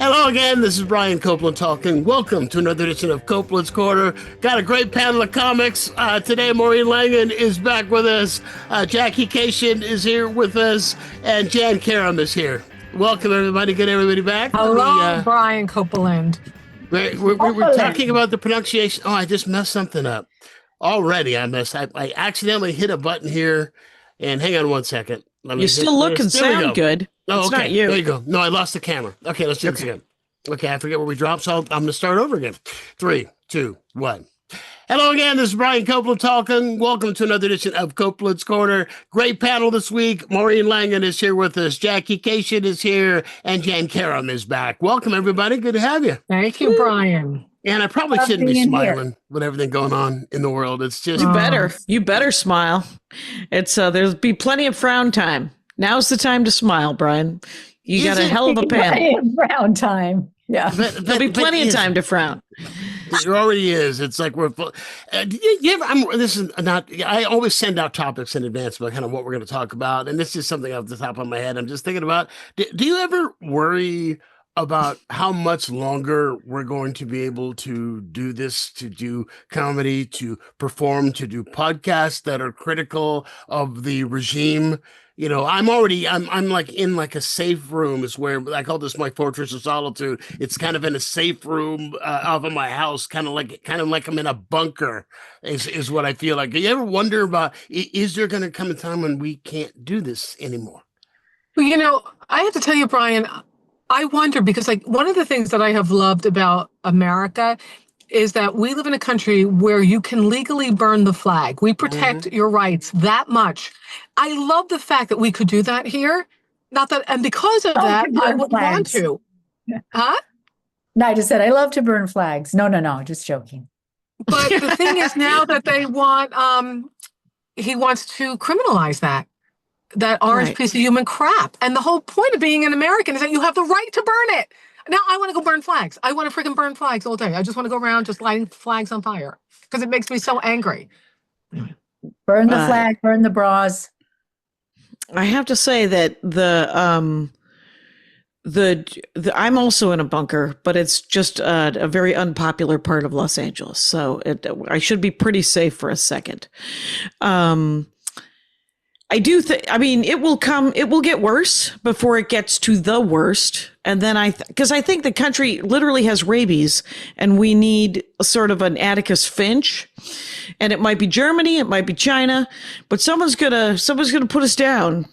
Hello again, this is Brian Copeland talking. Welcome to another edition of Copeland's Corner. Got a great panel of comics. Today, Maureen Langan is back with us. Jackie Kashian is here with us, and Jann Karam is here. Welcome, everybody. Get everybody back. Hello, Brian Copeland. We're talking about the pronunciation. Oh, I just messed something up. Already I messed. I accidentally hit a button here, and hang on one second. You still look and sound good. Oh, it's okay. not you. There you go. No, I lost the camera. Okay, let's do this again. Okay, I forget where we dropped, so I'm going to start over again. 3, 2, 1. Hello again, this is Brian Copeland talking. Welcome to another edition of Copeland's Corner. Great panel this week. Maureen Langan is here with us. Jackie Kashian is here, and Jann Karam is back. Welcome, everybody. Good to have you. Thank you, Brian. And I probably shouldn't be smiling with everything going on in the world. It's just you better smile. It's there'll be plenty of frown time. Now's the time to smile, Brian. You got a hell of a panel. Frown time. Yeah, there'll be plenty of time to frown. There already is. It's like we're. This is not. I always send out topics in advance about kind of what we're going to talk about, and this is something off the top of my head. I'm just thinking about. Do you ever worry about how much longer we're going to be able to do this, to do comedy, to perform, to do podcasts that are critical of the regime? You know, I'm like in like a safe room is where I call this my fortress of solitude. It's kind of in a safe room off of my house, kind of like I'm in a bunker is what I feel like. Do you ever wonder about, is there going to come a time when we can't do this anymore? Well, you know, I have to tell you, Brian, I wonder because like one of the things that I have loved about America is that we live in a country where you can legally burn the flag. We protect your rights that much. I love the fact that we could do that here. Not that, and because of that, I would want to. Huh? No, I just said I love to burn flags. No, just joking. But the thing is now that they want, he wants to criminalize that orange piece of human crap. And the whole point of being an American is that you have the right to burn it. Now I want to go burn flags. I want to freaking burn flags all day. I just want to go around just lighting flags on fire because it makes me so angry. Burn the flag, burn the bras. I have to say that I'm also in a bunker, but it's just a very unpopular part of Los Angeles. So I should be pretty safe for a second. I do think, it will get worse before it gets to the worst. And then because I think the country literally has rabies and we need a sort of an Atticus Finch, and it might be Germany, it might be China, but someone's gonna put us down.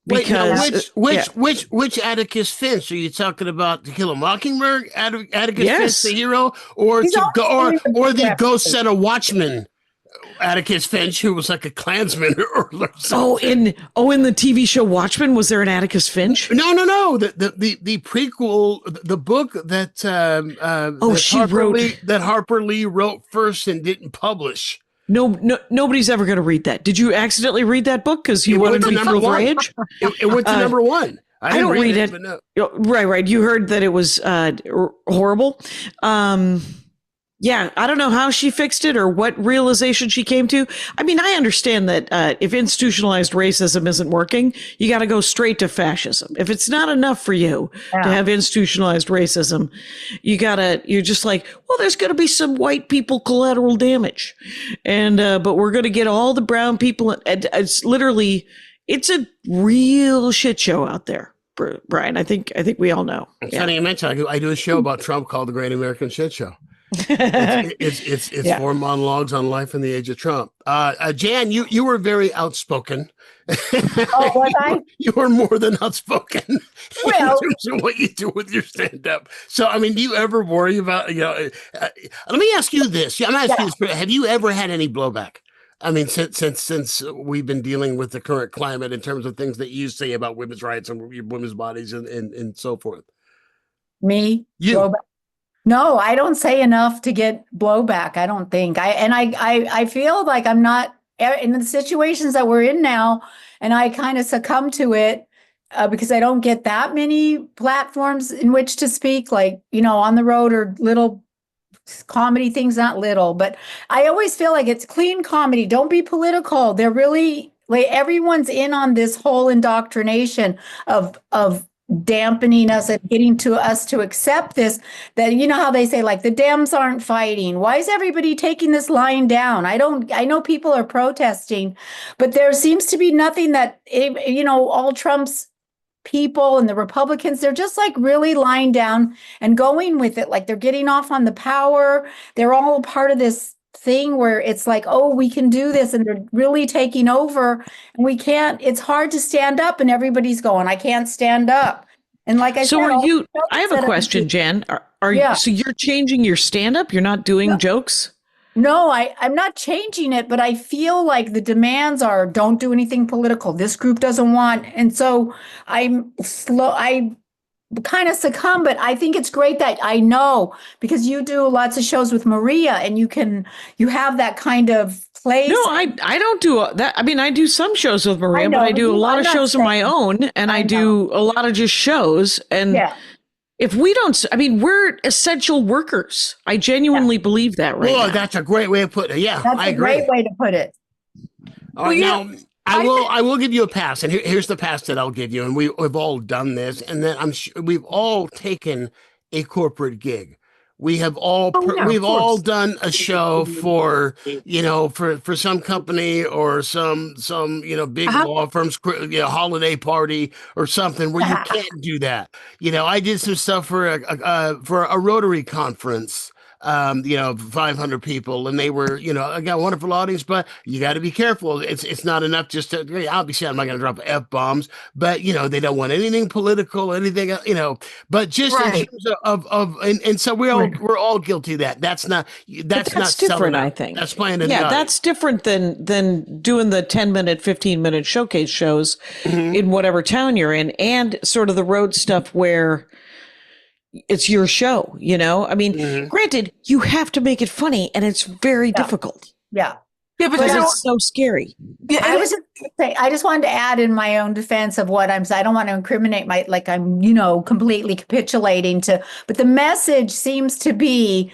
Because which Atticus Finch are you talking about? To Kill a Mockingbird, Atticus Finch, the hero, or the Ghost Set of Watchmen? Atticus Finch, who was like a Klansman or something. In the TV show Watchmen, was there an Atticus Finch? No. The prequel, the book that Harper Lee wrote first and didn't publish. No, nobody's ever going to read that. Did you accidentally read that book because you wanted to be full of rage? It went to number one. I don't read it. But no. Right. You heard that it was horrible. Yeah, I don't know how she fixed it or what realization she came to. I mean, I understand that if institutionalized racism isn't working, you got to go straight to fascism. If it's not enough for you to have institutionalized racism, you're just like, well, there's going to be some white people collateral damage. And, but we're going to get all the brown people. And it's a real shit show out there, Brian. I think we all know. It's funny you mentioned, I do a show about Trump called The Great American Shit Show. It's 4 monologues on life in the age of Trump. Jann, you were very outspoken. Oh, was I? You were more than outspoken in terms of what you do with your stand-up. So, I mean, do you ever worry about, let me ask you this. I'm asking you this, have you ever had any blowback? I mean, since we've been dealing with the current climate in terms of things that you say about women's rights and women's bodies and so forth. Me? You. Blowback? No, I don't say enough to get blowback. I don't think I feel like I'm not in the situations that we're in now, and I kind of succumb to it because I don't get that many platforms in which to speak, like, on the road or little comedy things, not little, but I always feel like it's clean comedy. Don't be political. They're really like everyone's in on this whole indoctrination of dampening us and getting to us to accept this, that you know how they say like the Dems aren't fighting. Why is everybody taking this lying down? I know people are protesting, but there seems to be nothing that, all Trump's people and the Republicans, they're just like really lying down and going with it. Like they're getting off on the power. They're all part of this thing where it's like, oh, we can do this, and they're really taking over, and we can't. It's hard to stand up, and everybody's going, I can't stand up. And like I So said, are you? I have a question, Jann. Are Yeah. you? So you're changing your stand-up? You're not doing jokes? No, I'm not changing it, but I feel like the demands are don't do anything political. This group doesn't want, and so I'm slow. I kind of succumb, but I think it's great that I know, because you do lots of shows with Maria, and you have that kind of place. No, I don't do that. I mean, I do some shows with Maria, know, but I but do a lot I'm of not shows of my saying- own, and I know. do a lot of just shows. And Yeah. if we don't, I mean, we're essential workers. I genuinely believe that right Well, now. that's a great way of putting it. Yeah, That's I a agree. great way to put it. All right, Well, now I will give you a pass, and here's the pass that I'll give you. And we've all done this, and then I'm sure we've all taken a corporate gig. We have all yeah, we've of all course. done a show for for some company or some big law firms, holiday party or something where you can't do that. I did some stuff for a Rotary conference. 500 people, and they were, I got a wonderful audience, but you got to be careful. It's not enough just to, obviously I'm not going to drop F-bombs, but they don't want anything political, anything, but just in Right. terms and so we're all guilty of that. That's not But that's different, I think. That's playing in the Yeah, audience. that's different than doing the 10-minute, 15-minute showcase shows in whatever town you're in, and sort of the road stuff where it's your show, I mean, granted, you have to make it funny, and it's very difficult. Yeah. Yeah, but Because it's so scary. yeah, I was just gonna say, I just wanted to add in my own defense of what I'm saying. I don't want to incriminate I'm, completely capitulating but the message seems to be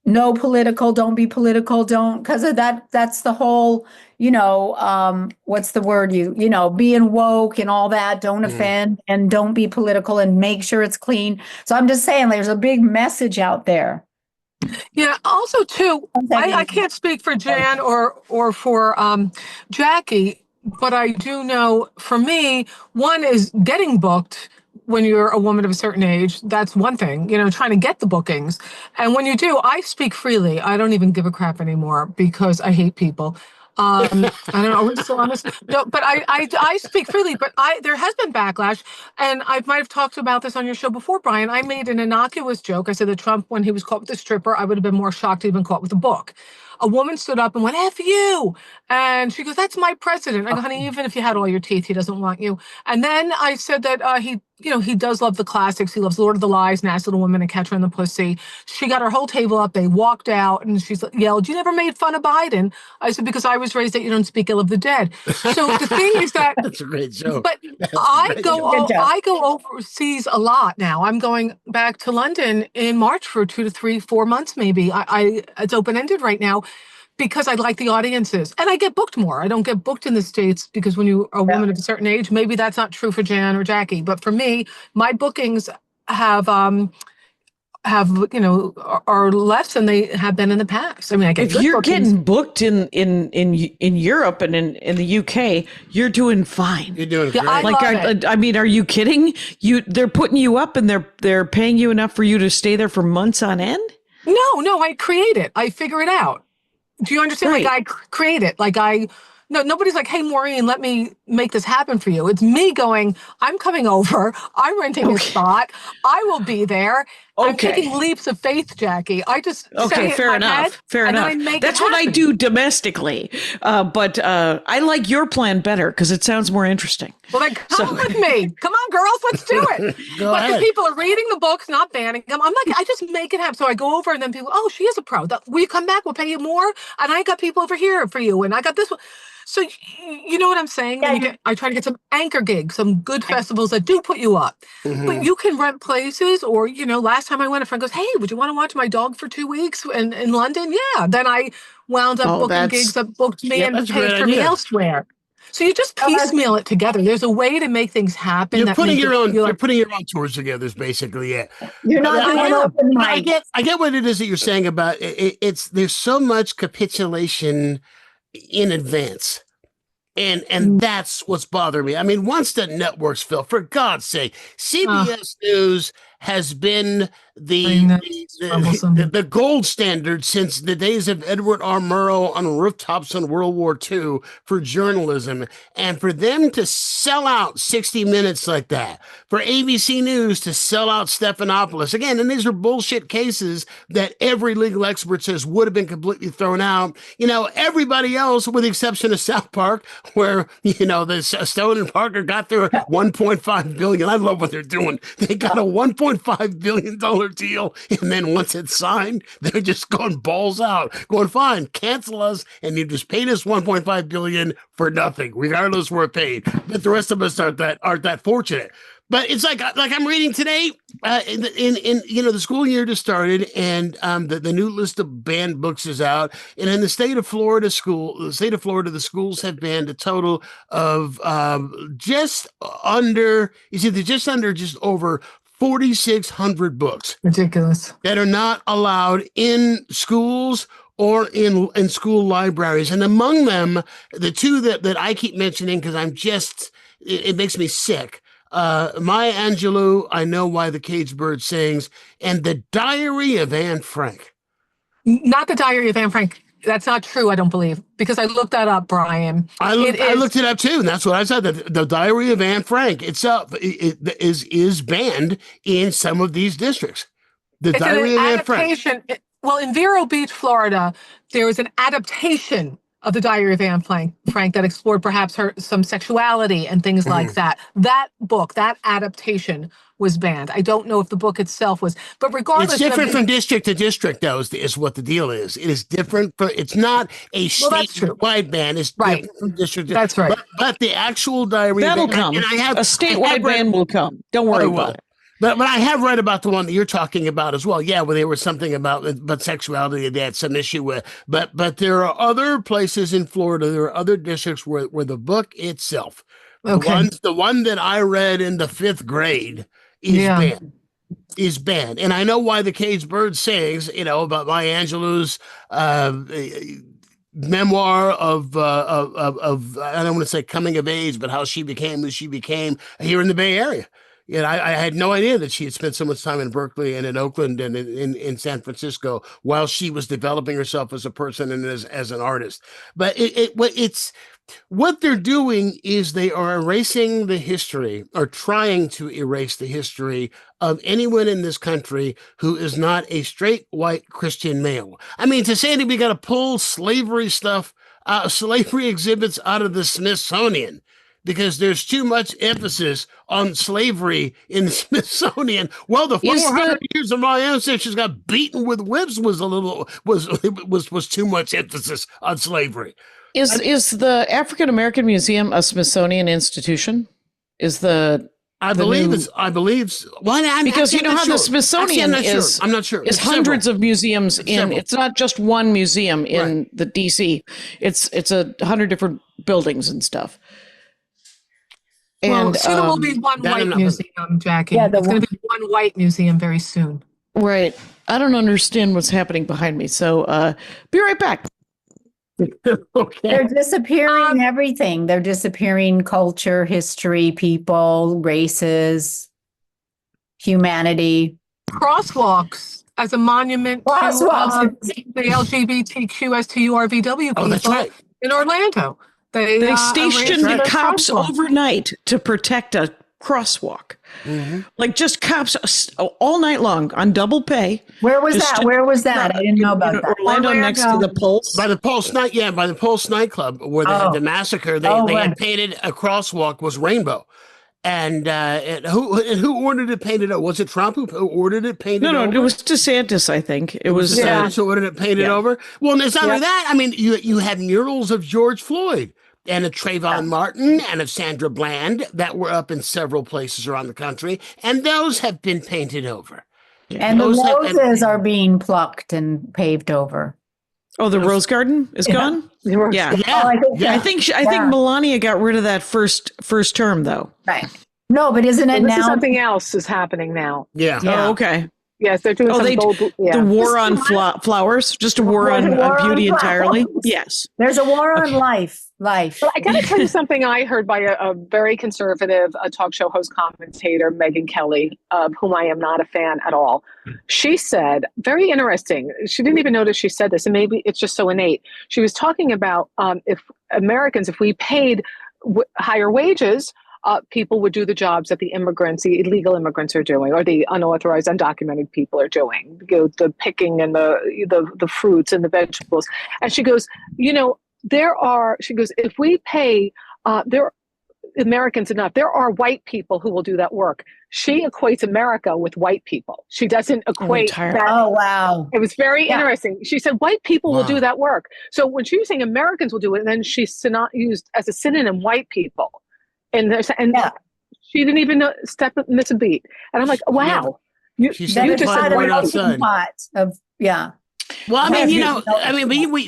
no political, don't be political, don't, because of that's the whole, what's the word, being woke and all that, don't offend and don't be political and make sure it's clean. So I'm just saying there's a big message out there. Yeah. Also, too, I can't speak for Jann or for Jackie, but I do know for me, one is getting booked when you're a woman of a certain age. That's one thing, trying to get the bookings. And when you do, I speak freely. I don't even give a crap anymore because I hate people. I don't know. Are we still on this? No, but I speak freely, but there has been backlash, and I might have talked about this on your show before, Brian. I made an innocuous joke. I said that Trump, when he was caught with a stripper, I would have been more shocked to have been caught with a book. A woman stood up and went, F you. And she goes, that's my president. I go, honey, even if you had all your teeth, he doesn't want you. And then I said that he does love the classics. He loves Lord of the Lies, Nasty Little Women, and Catcher in the Pussy. She got her whole table up. They walked out, and she yelled, you never made fun of Biden. I said, because I was raised that you don't speak ill of the dead. So the thing is that That's a great joke. But I go overseas a lot now. I'm going back to London in March for 2 to 3, 4 months, maybe. It's open-ended right now because I like the audiences, and I get booked more. I don't get booked in the States because when you're a woman of a certain age, maybe that's not true for Jann or Jackie, but for me, my bookings are less than they have been in the past. I mean, I get If you're bookings. getting booked in Europe and in the UK, you're doing fine. You're doing Yeah, great. love it. I mean, are you kidding? They're putting you up, and they're paying you enough for you to stay there for months on end? No, I create it. I figure it out. Do you understand? Right. Like I create it. No, nobody's like, hey, Maureen, let me make this happen for you. It's me going, I'm coming over. I'm renting a spot. I will be there. I'm taking leaps of faith, Jackie. I just say it fair in my head, enough. Fair and enough. then I make That's it what I happen. do domestically. But I like your plan better because it sounds more interesting. Well, then come with me. Come on, girls, let's do it. Go But ahead. the people are reading the books, not banning them. I'm like, I just make it happen. So I go over, and then people, oh, she is a pro. Will you come back? We'll pay you more. And I got people over here for you, and I got this one. So you know what I'm saying? Yeah, I try to get some anchor gigs, some good festivals that do put you up. But you can rent places, or last time I went, a friend goes, "Hey, would you want to watch my dog for 2 weeks in London?" Yeah. Then I wound up booking gigs that booked me and that's a paid great for me idea. elsewhere. So you just piecemeal it together. There's a way to make things happen. You're that putting make your it own. feel You're like- putting your own tours together. Is basically it. You're not But doing open mic. I get what it is that you're saying about it. It's there's so much capitulation in advance. And that's what's bothering me. I mean, once the networks fell, for God's sake, CBS News has been the gold standard since the days of Edward R. Murrow on rooftops in World War II for journalism. And for them to sell out 60 Minutes like that, for ABC News to sell out Stephanopoulos, again, and these are bullshit cases that every legal expert says would have been completely thrown out. You know, everybody else, with the exception of South Park, where, you know, the Stone and Parker got their $1.5 billion. I love what they're doing. They got a $1.5 billion deal, and then once it's signed, they're just going balls out, going, fine, cancel us, and you just paid us $1.5 billion for nothing, regardless we're paid. But the rest of us aren't that fortunate. But it's like I'm reading today, in you know, the school year just started, and the new list of banned books is out, and in the state of Florida, the schools have banned a total of just over 4,600 books. Ridiculous. That are not allowed in schools or in school libraries. And among them, the two that I keep mentioning, because it makes me sick. Maya Angelou, I Know Why the Caged Bird Sings, and The Diary of Anne Frank. Not The Diary of Anne Frank. That's not true, I don't believe, because I looked that up, Brian. I looked it up too, and that's what I said. The Diary of Anne Frank itself is banned in some of these districts. The Diary of Anne Frank. Well, in Vero Beach, Florida, there was an adaptation of The Diary of Anne Frank that explored perhaps some sexuality and things like that. That book, that adaptation was banned. I don't know if the book itself was, but regardless, it's different from district to district, though. Is what the deal is. It is different. It's not a statewide ban. It's right. Different from district. That's right. But the actual diary that'll come. And a statewide ban will come. Don't worry about it. But I have read about the one that you're talking about as well. Yeah, where there was something about sexuality that they had some issue with. But there are other places in Florida, there are other districts where the book itself, the one that I read in the 5th grade is banned. And I know why the Caged Bird Sings, you know, about Maya Angelou's memoir of I don't want to say coming of age, but how she became who she became here in the Bay Area. Yeah, I had no idea that she had spent so much time in Berkeley and in Oakland and in San Francisco while she was developing herself as a person and as an artist. But it's what they're doing is they are erasing the history, or trying to erase the history of anyone in this country who is not a straight white Christian male. I mean, to say that we got to pull slavery exhibits out of the Smithsonian because there's too much emphasis on slavery in the Smithsonian. Well, the 400 years of my ancestors got beaten with whips was too much emphasis on slavery. Is the African American Museum a Smithsonian institution? I believe. Well, because you know how the Smithsonian is. I'm not sure. It's hundreds of museums in. It's not just one museum in the DC. It's 100 different buildings and stuff. And soon will be one white museum, Jackie. Yeah, it's going to be one white museum very soon. Right. I don't understand what's happening behind me. So be right back. Okay. They're disappearing everything. They're disappearing culture, history, people, races, humanity. Crosswalks as a monument to the LGBTQSTURVW people that's right. in Orlando. They stationed cops overnight to protect a crosswalk. Mm-hmm. Like just cops all night long on double pay. Where was that? I didn't know about that. Orlando next to the Pulse. By the Pulse nightclub where they had the massacre. They had painted a crosswalk was rainbow. And who ordered it painted over? Was it Trump who ordered it painted over? No, it was DeSantis, I think. It was DeSantis who ordered it painted over. Well, it's not only that. I mean, you had murals of George Floyd and of Trayvon Martin and of Sandra Bland that were up in several places around the country, and those have been painted over. And those the roses are being plucked and paved over. Oh, the Rose Garden is gone? Yeah. Yeah. I think Melania got rid of that first term though. Right. No, but isn't it This now? is something else is happening now. Yeah. Oh, okay. Yes, they're doing the war on flowers, just a war on beauty entirely. Yes. There's a war on life. Well, I got to tell you something I heard by a very conservative talk show host commentator, Megyn Kelly, of whom I am not a fan at all. She said, very interesting. She didn't even notice she said this, and maybe it's just so innate. She was talking about if we paid higher wages, people would do the jobs that the illegal immigrants are doing, or the unauthorized, undocumented people are doing, the picking and the fruits and the vegetables. And she goes, if we pay Americans enough, there are white people who will do that work. She equates America with white people. She doesn't equate that. Oh, wow. It was very interesting. She said white people will do that work. So when she was saying Americans will do it, and then she used as a synonym white people. And she didn't even miss a beat. And I'm like, wow. She said right outside. Well, I mean,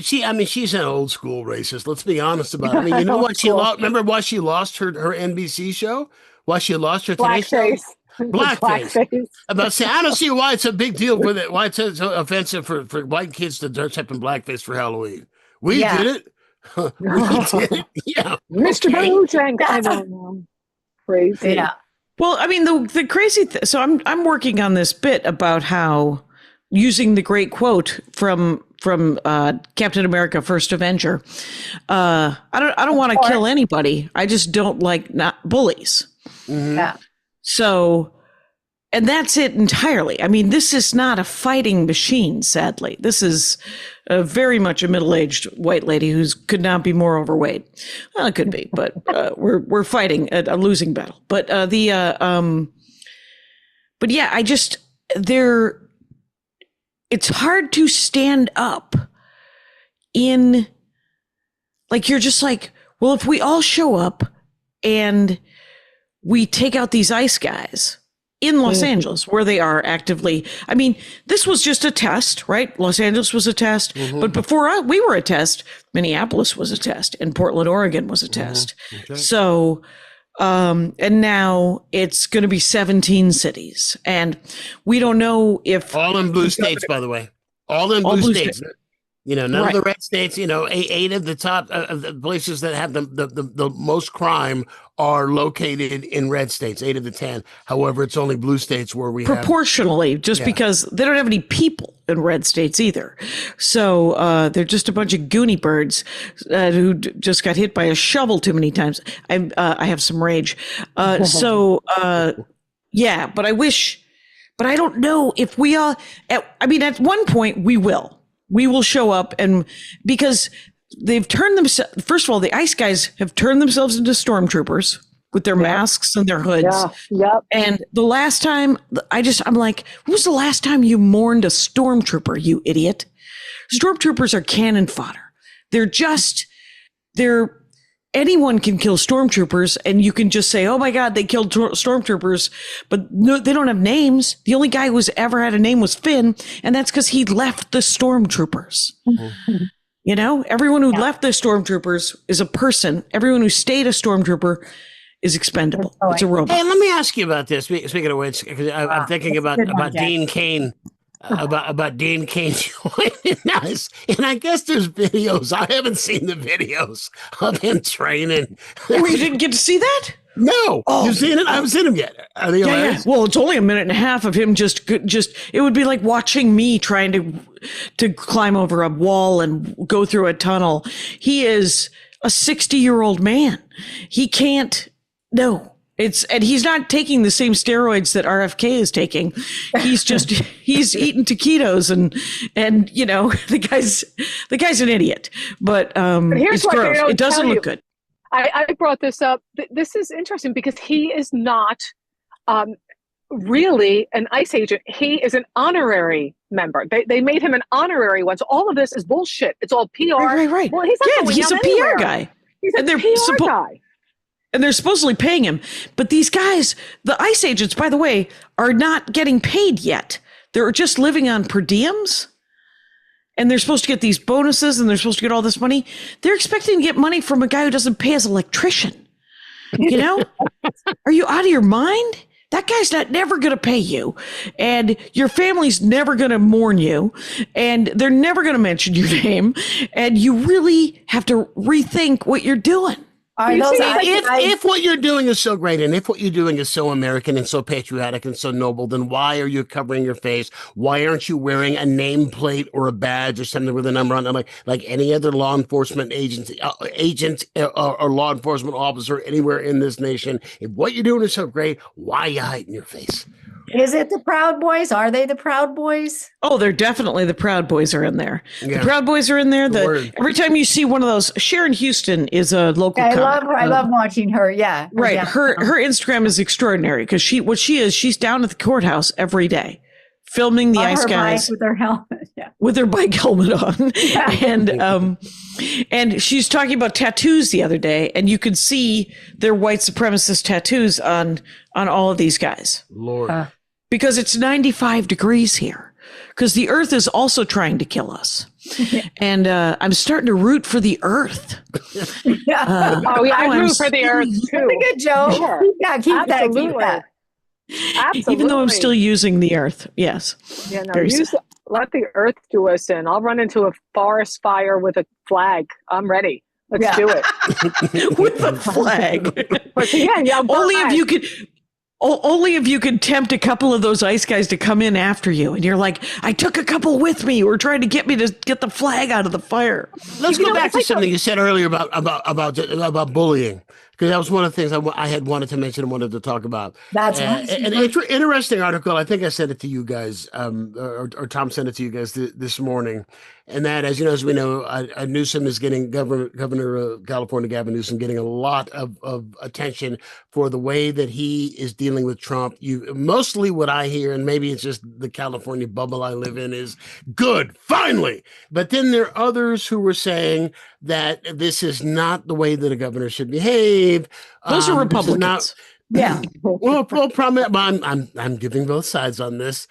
she's an old school racist. Let's be honest about it. I mean, you know what she lost? Remember why she lost her NBC show? Why she lost her Today Show? Blackface. About saying, I don't see why it's a big deal for that. Why it's so offensive for white kids to dress up in blackface for Halloween. We did it. We did it. Yeah, Mr. Bojangles. I don't know. Crazy. Yeah. Well, I mean, the crazy thing. So I'm working on this bit about how, using the great quote from Captain America: First Avenger, I don't want to kill anybody. I just don't like bullies. Mm-hmm. Yeah. So, and that's it entirely. I mean, this is not a fighting machine. Sadly, this is very much a middle-aged white lady who could not be more overweight. Well, it could be, but we're fighting a losing battle. But it's hard to stand up in, like, you're just like, well, if we all show up and we take out these ICE guys in Los Angeles, where they are actively, I mean, this was just a test, right? Los Angeles was a test, but before we were a test, Minneapolis was a test, and Portland, Oregon was a test. Okay. So, and now it's going to be 17 cities, and we don't know if all in blue states, by the way, all in blue states. You know, none of the red states. You know, 8 of the top the places that have the most crime are located in red states. 8 of the 10. However, it's only blue states where we proportionally, because they don't have any people in red states either. So they're just a bunch of goony birds who just got hit by a shovel too many times. I have some rage. But I wish, but I don't know if we all. At one point we will. We will show up, and because they've turned themselves, first of all, the ICE guys have turned themselves into stormtroopers with their masks and their hoods. Yeah. Yep. And the last time I'm like, when was the last time you mourned a stormtrooper, you idiot? Stormtroopers are cannon fodder. Anyone can kill stormtroopers, and you can just say, oh my God, they killed stormtroopers, but no, they don't have names. The only guy who's ever had a name was Finn, and that's because he left the stormtroopers. You know, everyone who left the stormtroopers is a person. Everyone who stayed a stormtrooper is expendable. It's a robot. Hey, let me ask you about this. Speaking of which, because I'm thinking about Dean Cain. About Dean Cain joining us. And I guess there's videos. I haven't seen the videos of him training. Oh, you didn't get to see that? No. You've seen it? I haven't seen him yet. Are they hilarious? Well, it's only a minute and a half of him just it would be like watching me trying to climb over a wall and go through a tunnel. He is a 60-year-old man. He can't, no. And he's not taking the same steroids that RFK is taking. He's eating taquitos and you know, the guy's an idiot. But it's gross. It doesn't look good. I brought this up. This is interesting because he is not really an ICE agent. He is an honorary member. They made him an honorary one. So all of this is bullshit. It's all PR. Right. Well, he's a PR guy. He's a PR guy. And they're supposedly paying him. But these guys, the ICE agents, by the way, are not getting paid yet. They're just living on per diems. and they're supposed to get these bonuses and they're supposed to get all this money. They're expecting to get money from a guy who doesn't pay his electrician. You know, are you out of your mind? That guy's never going to pay you, and your family's never going to mourn you, and they're never going to mention your name, and you really have to rethink what you're doing. If what you're doing is so great, and if what you're doing is so American and so patriotic and so noble, then why are you covering your face? Why aren't you wearing a nameplate or a badge or something with a number on it, like any other law enforcement agency, or law enforcement officer anywhere in this nation? If what you're doing is so great, why are you hiding your face? Is it the Proud Boys? Are they the Proud Boys? Oh, they're definitely the Proud Boys are in there. Yeah. The Proud Boys are in there. Every time you see one of those, Sharon Houston is a local. I love her. I love watching her. Yeah. Right. Her Instagram is extraordinary because she's down at the courthouse every day filming the ICE guys with their helmet. Yeah. With their bike helmet on. Yeah. And she's talking about tattoos the other day, and you could see their white supremacist tattoos on all of these guys. Lord. Because it's 95 degrees here. Because the earth is also trying to kill us. And I'm starting to root for the earth. I root for the earth too. That's a good joke. Sure. Yeah, keep that. Absolutely. Even though I'm still using the earth. Yes. Yeah, no, let the earth do us in. I'll run into a forest fire with a flag. I'm ready. Let's do it. With a flag. But yeah, only if you could tempt a couple of those ICE guys to come in after you. And you're like, I took a couple with me who were trying to get me to get the flag out of the fire. Let's go back to something you said earlier about bullying. Because that was one of the things I had wanted to mention and wanted to talk about. That's an interesting article. I think I sent it to you guys, or Tom sent it to you guys this morning. And that, as we know, Newsom is getting Governor of California, Gavin Newsom, getting a lot of attention for the way that he is dealing with Trump. Mostly what I hear, and maybe it's just the California bubble I live in, is good, finally. But then there are others who were saying that this is not the way that a governor should behave. Those are Republicans. Yeah. Well, I'm giving both sides on this,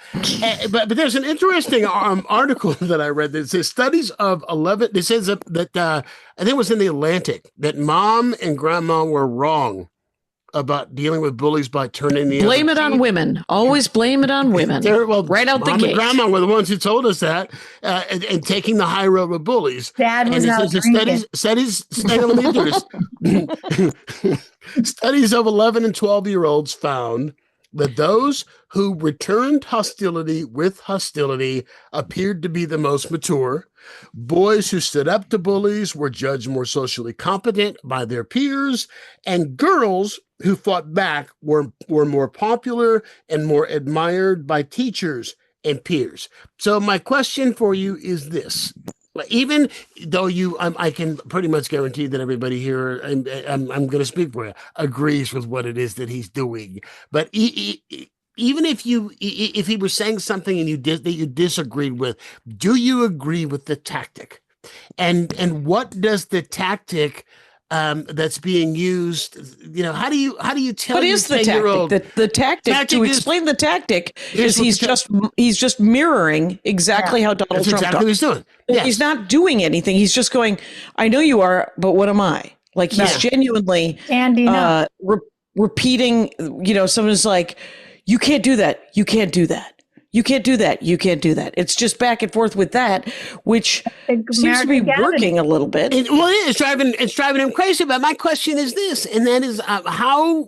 but there's an interesting article that I read that says studies of 11. It says that I think it was in the Atlantic that mom and grandma were wrong about dealing with bullies by turning the blame it on women. Always blame it on women. Right out the gate. And grandma were the ones who told us that, and taking the high road with bullies. Dad was out drinking. Studies of 11 and 12-year-olds found that those who returned hostility with hostility appeared to be the most mature. Boys who stood up to bullies were judged more socially competent by their peers, and girls who fought back were more popular and more admired by teachers and peers. So my question for you is this. Even though I can pretty much guarantee that everybody here, I'm going to speak for you, agrees with what it is that he's doing. But even if he was saying something and that you disagreed with, do you agree with the tactic? And what does the tactic that's being used, how do you tell what is the tactic? The tactic to explain the tactic is he's just mirroring exactly how Donald Trump exactly what he's doing. Yes. He's not doing anything. He's just going, I know you are, but what am I? Like he's genuinely repeating, someone's like, you can't do that. You can't do that. You can't do that. You can't do that. It's just back and forth with that, which seems to be working a little bit. It's driving him crazy. But my question is this, and that is how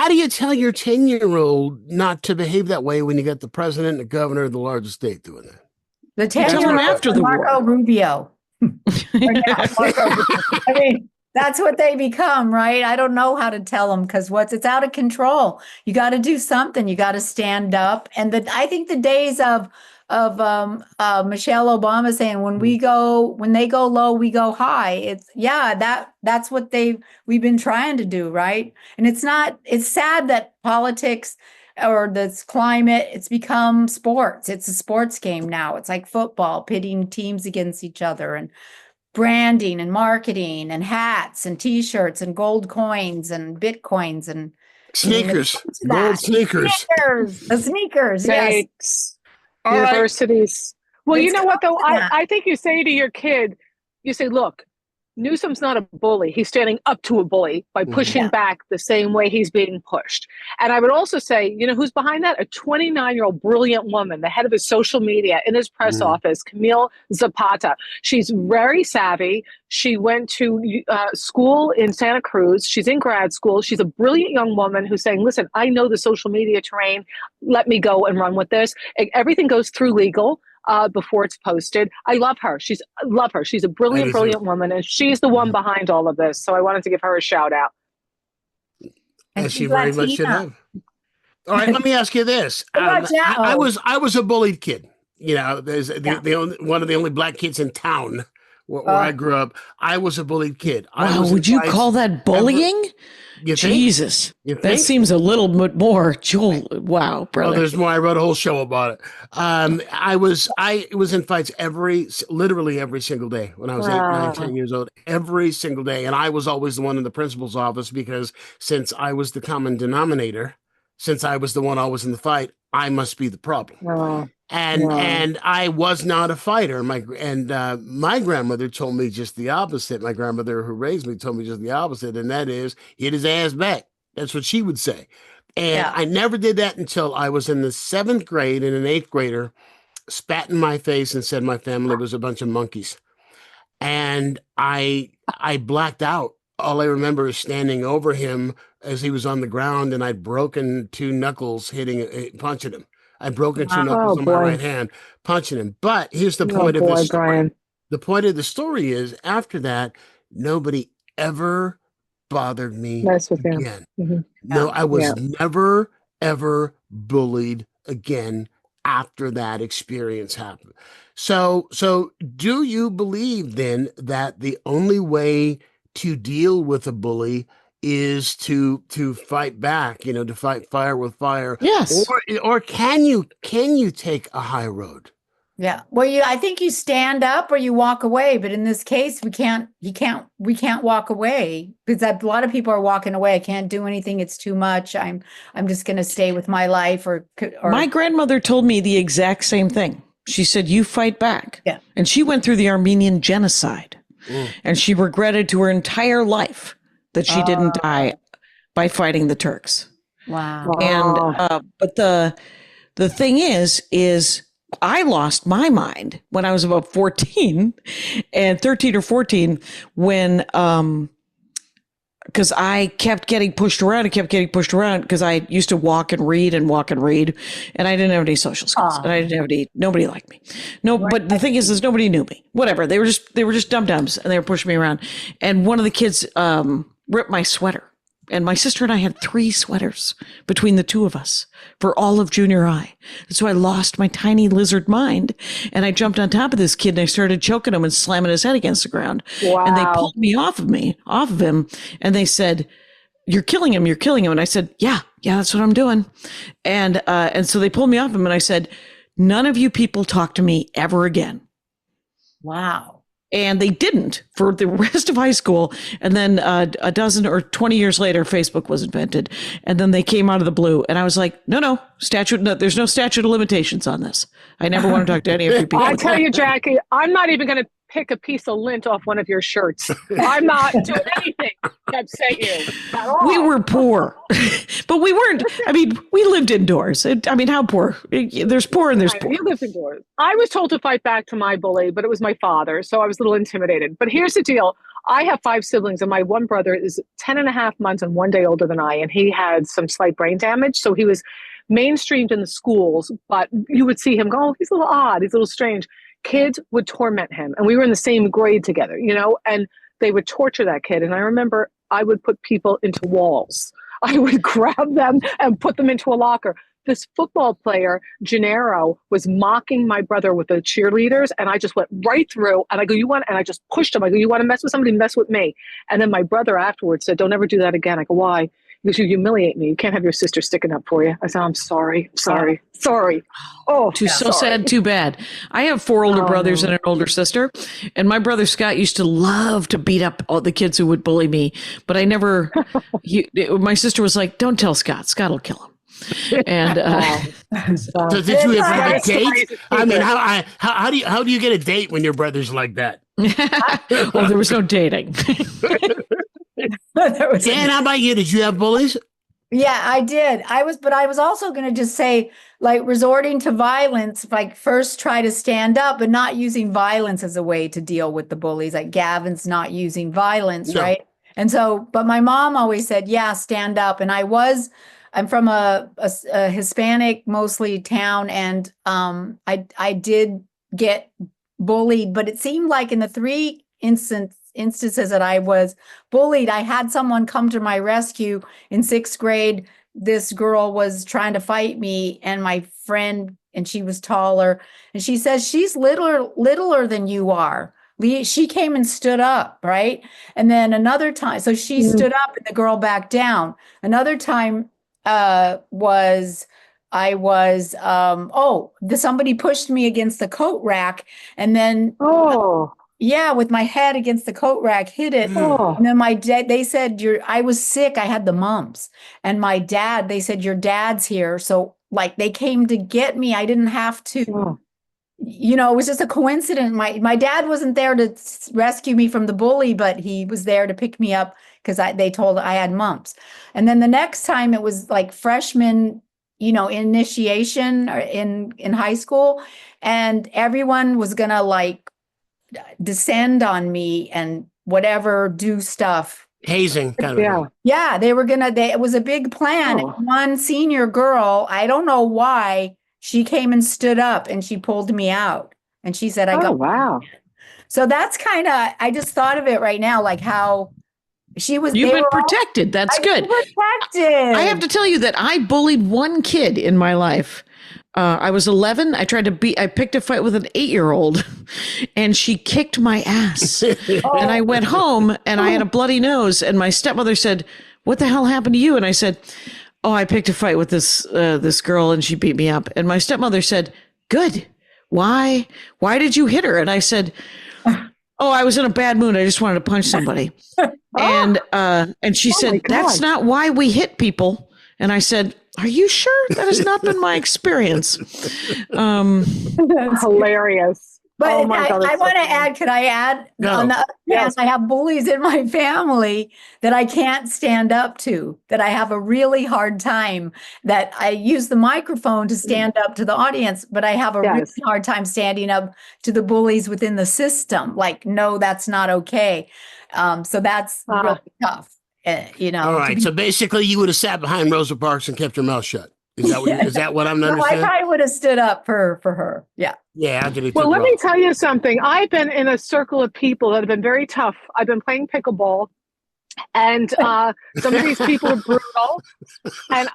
do you tell your 10-year-old not to behave that way when you got the president and the governor of the largest state doing that? The 10-year-old after the Marco war. Rubio. I mean, that's what they become, right? I don't know how to tell them because it's out of control. You got to do something. You got to stand up. And I think the days of Michelle Obama saying when they go low, we go high. That's what we've been trying to do, right? And it's sad that politics or this climate, it's become sports. It's a sports game now. It's like football, pitting teams against each other, and branding and marketing and hats and T-shirts and gold coins and Bitcoins and sneakers, gold sneakers. The sneakers, yes. Universities Well, you It's know what, though? constant. I think you say to your kid, you say, look, Newsom's not a bully. He's standing up to a bully by pushing back the same way he's being pushed. And I would also say, you know, who's behind that? A 29-year-old brilliant woman, the head of his social media in his press office, Camille Zapata. She's very savvy. She went to school in Santa Cruz. She's in grad school. She's a brilliant young woman who's saying, listen, I know the social media terrain. Let me go and run with this. Everything goes through legal. Before it's posted. I love her. She's a brilliant woman, and she's the one behind all of this. So I wanted to give her a shout out. And she very much should have. All right, let me ask you this. I was a bullied kid. You know, there's one of the only black kids in town where I grew up. I was a bullied kid. Wow, would you call that bullying? Jesus, that seems a little bit more. Joel, wow, brother. Oh, there's more. I wrote a whole show about it. I was in fights literally every single day when I was 8, 9, 10 years old, every single day. And I was always the one in the principal's office because since I was the common denominator, since I was the one always in the fight, I must be the problem. And I was not a fighter. My grandmother told me just the opposite. My grandmother who raised me told me just the opposite, and that is hit his ass back. That's what she would say. And I never did that until I was in the 7th grade, and an 8th grader spat in my face and said my family was a bunch of monkeys. And I blacked out. All I remember is standing over him as he was on the ground, and I'd broken 2 knuckles punching him. I'd broken 2 knuckles on my right hand, punching him. But here's the point of this story. Brian. The point of the story is, after that, nobody ever bothered me again. No, I was never, ever bullied again after that experience happened. So do you believe then that the only way to deal with a bully is to fight back, you know, to fight fire with fire? Yes. Or can you take a high road? Yeah. Well, I think you stand up or you walk away, but in this case, we can't walk away because a lot of people are walking away. I can't do anything. It's too much. I'm just going to stay with my life or my grandmother told me the exact same thing. She said, you fight back. Yeah. And she went through the Armenian genocide and she regretted to her entire life that she didn't die by fighting the Turks. Wow. And, but the thing is I lost my mind when I was about 13 and 13 or 14 when, because I kept getting pushed around because I used to walk and read, and I didn't have any social skills, and I didn't have nobody liked me. No, but the thing is nobody knew me. Whatever, they were just dum-dums, and they were pushing me around. And one of the kids ripped my sweater, and my sister and I had 3 sweaters between the 2 of us for all of junior high. So I lost my tiny lizard mind, and I jumped on top of this kid and I started choking him and slamming his head against the ground. Wow. And they pulled me off of him, and they said, you're killing him. And I said, yeah, that's what I'm doing. And so they pulled me off him, and I said, none of you people talk to me ever again. Wow. And they didn't for the rest of high school. And then a dozen or 20 years later, Facebook was invented. And then they came out of the blue. And I was like, no, there's no statute of limitations on this. I never want to talk to any of you people. I tell you, Jackie, I'm not even going to pick a piece of lint off one of your shirts. I'm not doing anything to upset you at all. We were poor, but we weren't. I mean, we lived indoors. How poor? There's poor and there's poor. We lived indoors. I was told to fight back to my bully, but it was my father, so I was a little intimidated. But here's the deal. I have 5 siblings, and my one brother is 10 and a half months and 1 day older than I, and he had some slight brain damage, so he was mainstreamed in the schools, but you would see him go, oh, he's a little odd, he's a little strange. Kids would torment him, and we were in the same grade together, you know, and they would torture that kid. And I remember I would put people into walls. I would grab them and put them into a locker. This football player, Gennaro, was mocking my brother with the cheerleaders, and I just went right through, and I go, and I just pushed him. I go, you want to mess with somebody, mess with me. And then my brother afterwards said, don't ever do that again. I go, why? Because you humiliate me. You can't have your sister sticking up for you. I said, I'm sorry. Oh, so sad, too bad. I have 4 older brothers and an older sister, and my brother Scott used to love to beat up all the kids who would bully me, but I never, my sister was like, don't tell Scott. Scott will kill him. And So did you ever have a That's the date? crazy I mean, secret. how do you get a date when your brother's like that? well, there was no dating. There was Dan, how about you? Did you have bullies? Yeah, I did. But I was also going to just say, like, resorting to violence, like, first try to stand up, but not using violence as a way to deal with the bullies. Like, Gavin's not using violence, No. right? And so, but my mom always said, yeah, stand up. And I'm from a Hispanic mostly town, and I did get bullied, but it seemed like in the three instances that I was bullied, I had someone come to my rescue. In 6th grade, this girl was trying to fight me, and my friend, and she was taller, and she says, she's littler than you are. She came and stood up, right? And then another time, so she stood up and the girl backed down. Another time somebody pushed me against the coat rack, and then yeah, with my head against the coat rack, hit it. Oh. And then my dad, they said, I was sick. I had the mumps. And my dad, they said, your dad's here. So like they came to get me. I didn't have to, it was just a coincidence. My dad wasn't there to rescue me from the bully, but he was there to pick me up because they told I had mumps. And then the next time it was like freshman, initiation in high school. And everyone was going to like descend on me and whatever, do stuff. Hazing, kind of. Yeah, they were it was a big plan. Oh. One senior girl, I don't know why, she came and stood up and she pulled me out. And she said, wow. So that's kind of, I just thought of it right now, like how she was. You've been protected. That's good. Protected. I have to tell you that I bullied one kid in my life. I was 11. I picked a fight with an 8-year-old and she kicked my ass. And I went home and I had a bloody nose and my stepmother said, what the hell happened to you? And I said, oh, I picked a fight with this girl and she beat me up. And my stepmother said, good. Why did you hit her? And I said, oh, I was in a bad mood. I just wanted to punch somebody. And she said, that's not why we hit people. And I said, are you sure? That has not been my experience. Hilarious. But oh my God, I want to add, could I add? No. On the other hand, I have bullies in my family that I can't stand up to, that I have a really hard time, that I use the microphone to stand up to the audience, but I have a really hard time standing up to the bullies within the system. Like, no, that's not okay. So that's really tough. All right. So basically, you would have sat behind Rosa Parks and kept your mouth shut. Is that what I'm understanding? I probably would have stood up for her. Yeah. Yeah. Well, let me tell you something. I've been in a circle of people that have been very tough. I've been playing pickleball, and some of these people are brutal. And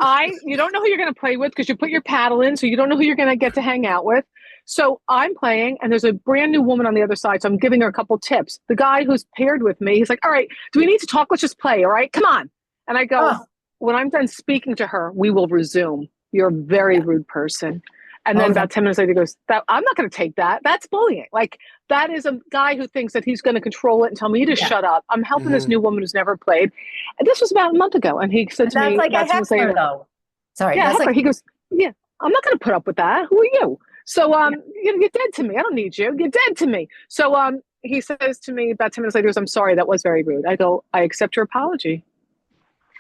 you don't know who you're going to play with because you put your paddle in, so you don't know who you're going to get to hang out with. So I'm playing, and there's a brand new woman on the other side. So I'm giving her a couple tips. The guy who's paired with me, he's like, all right, do we need to talk? Let's just play. All right, come on. And I go, when I'm done speaking to her, we will resume. You're a very rude person. And then about 10 minutes later, he goes, I'm not going to take that. That's bullying. Like, that is a guy who thinks that he's going to control it and tell me to shut up. I'm helping this new woman who's never played. And this was about a month ago. And he said to me, like a heckler, though. Sorry. Yeah, he goes, yeah, I'm not going to put up with that. Who are you? So you're dead to me. I don't need you. You're dead to me. So he says to me about 10 minutes later, he goes, I'm sorry, that was very rude. I go, I accept your apology.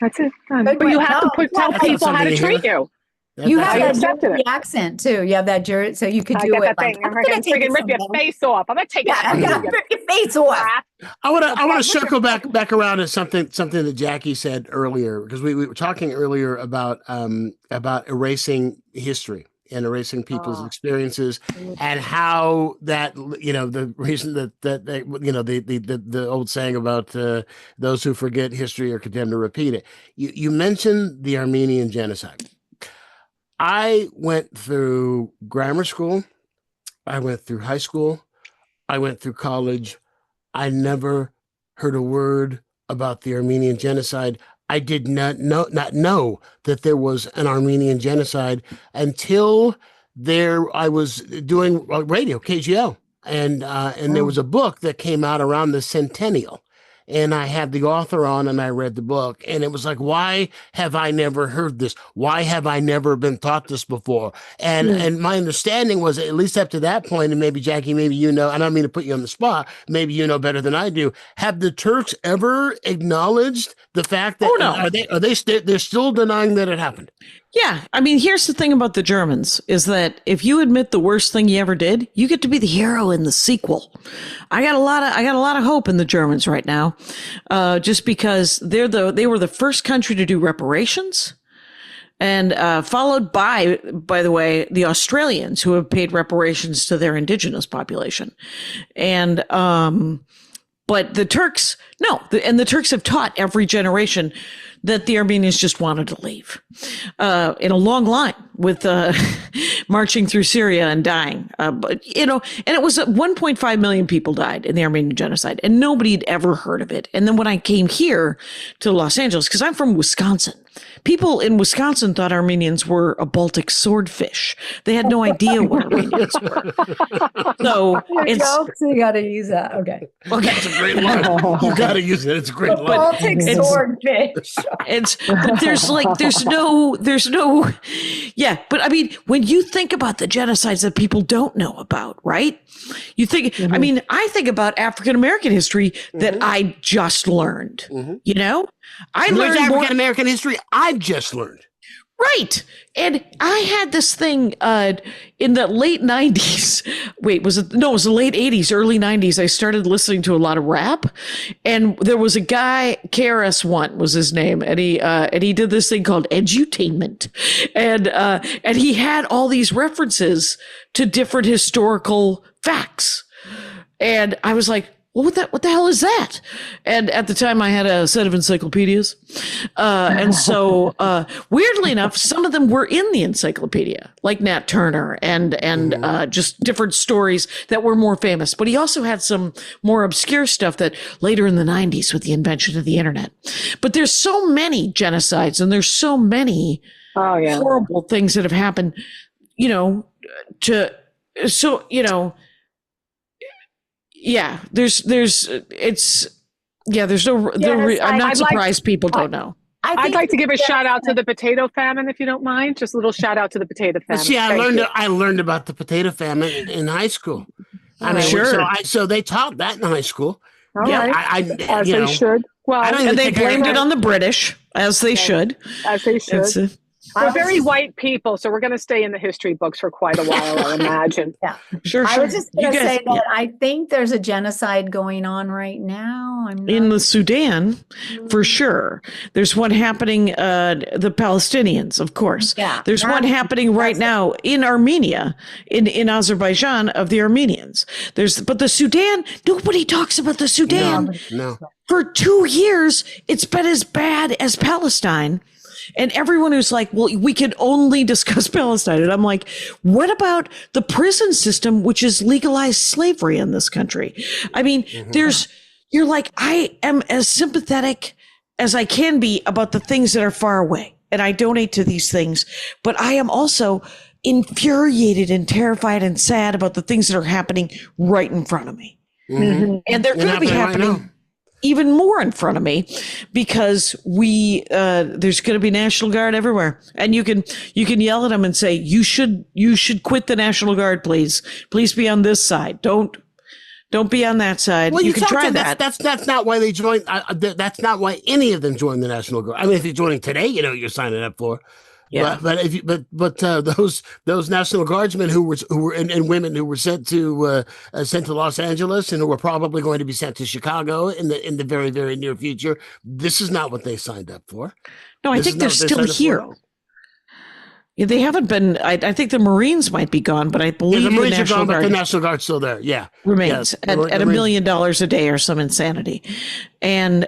That's it. But you have to tell people how to treat you. You have that Jersey accent too. You have that Jersey, so you could do it. Like, I'm going to rip your face off. I'm going to take it. I'm going to rip your face off. I want to circle back around to something that Jackie said earlier, because we were talking earlier about erasing history and erasing people's experiences, and how that, the reason that the old saying about those who forget history are condemned to repeat it. You mentioned the Armenian genocide. I went through grammar school. I went through high school. I went through college. I never heard a word about the Armenian genocide. I did not know that there was an Armenian genocide until I was doing radio, KGL. And there was a book that came out around the centennial. and I had the author on and I read the book, and it was like, why have I never heard this? Why have I never been taught this before? And my understanding was, at least up to that point, and maybe Jackie, maybe you know, and I don't mean to put you on the spot, maybe you know better than I do. Have the Turks ever acknowledged the fact that they're still denying that it happened? Yeah. I mean, here's the thing about the Germans is that if you admit the worst thing you ever did, you get to be the hero in the sequel. I got a lot of hope in the Germans right now, just because they were the first country to do reparations, and followed by the way, the Australians, who have paid reparations to their indigenous population. And but the Turks, no, and the Turks have taught every generation that the Armenians just wanted to leave, in a long line with marching through Syria and dying. But and it was 1.5 million people died in the Armenian genocide, and nobody had ever heard of it. And then when I came here to Los Angeles, because I'm from Wisconsin, people in Wisconsin thought Armenians were a Baltic swordfish. They had no idea what Armenians were. So you got to use that. Okay. That's a great line. You got to use it. It's a great line. Baltic swordfish. But there's no, yeah. But I mean, when you think about the genocides that people don't know about, right? You think, I mean, I think about African American history that I just learned. You know, I learned African American history I've just learned. Right. And I had this thing in the late 90s. Wait, was it? No, it was the late 80s, early 90s. I started listening to a lot of rap. And there was a guy, KRS-One was his name. And he did this thing called edutainment. And he had all these references to different historical facts. And I was like, well, what the hell is that? And at the time I had a set of encyclopedias. And so, weirdly enough, some of them were in the encyclopedia, like Nat Turner and just different stories that were more famous. But he also had some more obscure stuff that later in the 90s with the invention of the internet. But there's so many genocides and there's so many horrible things that have happened, yeah, I'm not surprised people don't know. I'd like to give a shout out to the potato famine, if you don't mind. Just a little shout out to the potato famine. See, I learned about the potato famine in high school. I mean, sure. So they taught that in high school. All right. As they should. Well, and they blamed it on the British, as they should. As they should. We're very white people, so we're going to stay in the history books for quite a while, I imagine. Yeah, sure. I was just going to say that I think there's a genocide going on right now. In the Sudan, for sure. There's one happening, the Palestinians, of course. Yeah, there's one happening right now in Armenia, in Azerbaijan, of the Armenians. But the Sudan, nobody talks about the Sudan. No. For 2 years, it's been as bad as Palestine. And everyone who's like, well, we can only discuss Palestine. And I'm like, what about the prison system, which is legalized slavery in this country? I mean, you're like, I am as sympathetic as I can be about the things that are far away. And I donate to these things. But I am also infuriated and terrified and sad about the things that are happening right in front of me. And they're going to be happening even more in front of me, because there's going to be National Guard everywhere, and you can yell at them and say, you should quit the National Guard, please be on this side. Don't be on that side. Well, you can try that. That's not why they joined. That's not why any of them joined the National Guard. I mean, if you're joining today, you're signing up for. Yeah, but those National Guardsmen who were and women who were sent to Los Angeles and who were probably going to be sent to Chicago in the very, very near future, this is not what they signed up for. No, I think they're still here. Yeah, they haven't been. I think the Marines might be gone, but I believe the Marines are gone, but the National Guard's still there. Yeah, remains at $1 million a day or some insanity, and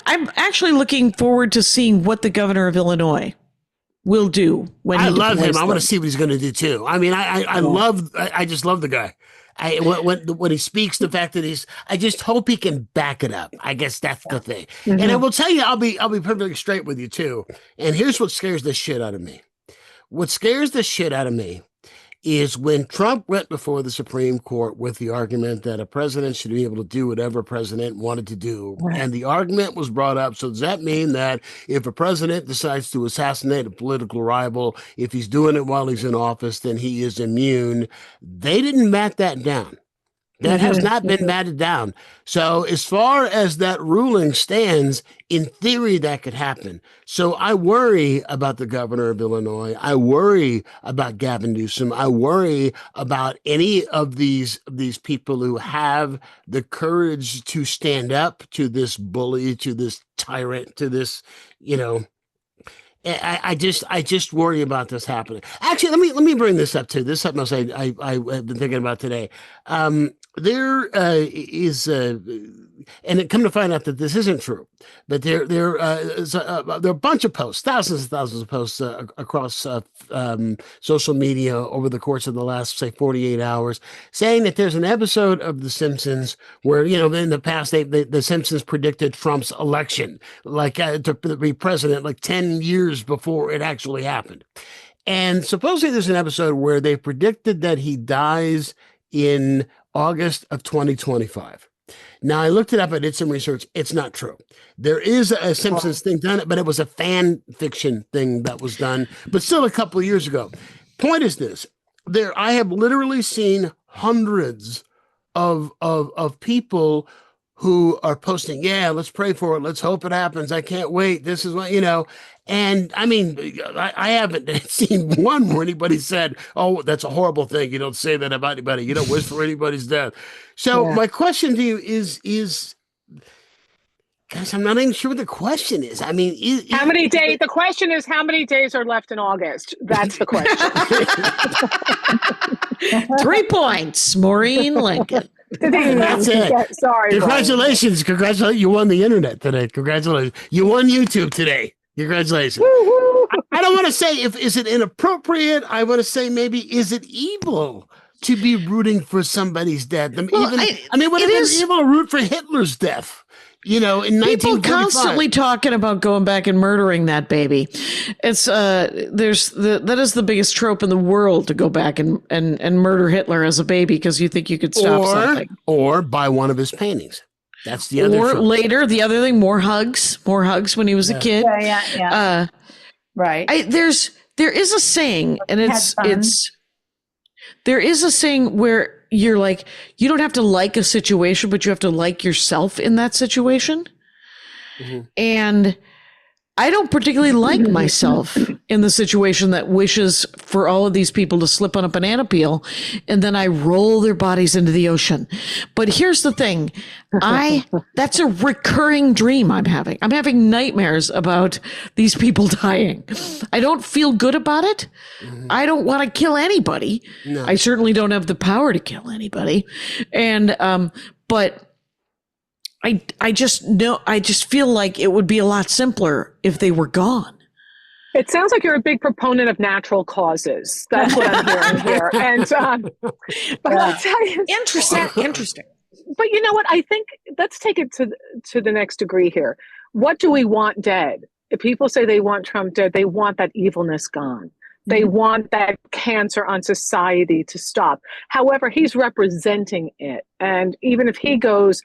I'm actually looking forward to seeing what the governor of Illinois will do when I love him. I want to see what he's going to do too. I mean, I just love the guy. When he speaks, the fact that I just hope he can back it up. I guess that's the thing. And I will tell you, I'll be perfectly straight with you too. And here's what scares the shit out of me. What scares the shit out of me is when Trump went before the Supreme Court with the argument that a president should be able to do whatever a president wanted to do. And the argument was brought up. So does that mean that if a president decides to assassinate a political rival, if he's doing it while he's in office, then he is immune? They didn't bat that down. That has not been batted down. So as far as that ruling stands, in theory, that could happen. So I worry about the governor of Illinois. I worry about Gavin Newsom. I worry about any of these people who have the courage to stand up to this bully, to this tyrant, to this, I just worry about this happening. Actually, let me bring this up too. This is something else I've been thinking about today. There is, and it come to find out that this isn't true, but there are a bunch of posts, thousands and thousands of posts across social media over the course of the last, say, 48 hours, saying that there's an episode of The Simpsons where, in the past, the Simpsons predicted Trump's election, like to be president, like 10 years before it actually happened. And supposedly there's an episode where they predicted that he dies in August of 2025. Now, I looked it up. I did some research. It's not true. There is a Simpsons thing done, but it was a fan fiction thing that was done, but still a couple of years ago. Point is this. I have literally seen hundreds of people who are posting, yeah, let's pray for it. Let's hope it happens. I can't wait. This is what, and I mean, I haven't seen one where anybody said, oh, that's a horrible thing. You don't say that about anybody. You don't wish for anybody's death. So my question to you is, guys, I'm not even sure what the question is. I mean, how many days? The question is, how many days are left in August? That's the question. 3 points, Maureen Langan. That's it. Sorry. Congratulations. Congratulations. You won the internet today. Congratulations. You won YouTube today. Congratulations. I don't want to say is it inappropriate. I want to say maybe is it evil to be rooting for somebody's death? Would it have been evil to root for Hitler's death? In 1945. People constantly talking about going back and murdering that baby. It's that is the biggest trope in the world, to go back and murder Hitler as a baby because you think you could stop something. Or buy one of his paintings. That's the other. Or trope. later, the other thing, more hugs when he was a kid. Yeah. Right. There is a saying, and there is a saying where you're like, you don't have to like a situation, but you have to like yourself in that situation. Mm-hmm. And I don't particularly like myself in the situation that wishes for all of these people to slip on a banana peel and then I roll their bodies into the ocean. But here's the thing. That's a recurring dream I'm having. I'm having nightmares about these people dying. I don't feel good about it. Mm-hmm. I don't want to kill anybody. No. I certainly don't have the power to kill anybody. And, but I just feel like it would be a lot simpler if they were gone. It sounds like you're a big proponent of natural causes. That's what I'm hearing here. And but I'll tell you, interesting. But you know what? I think let's take it to the next degree here. What do we want dead? If people say they want Trump dead, they want that evilness gone. They want that cancer on society to stop. However, he's representing it, and even if he goes.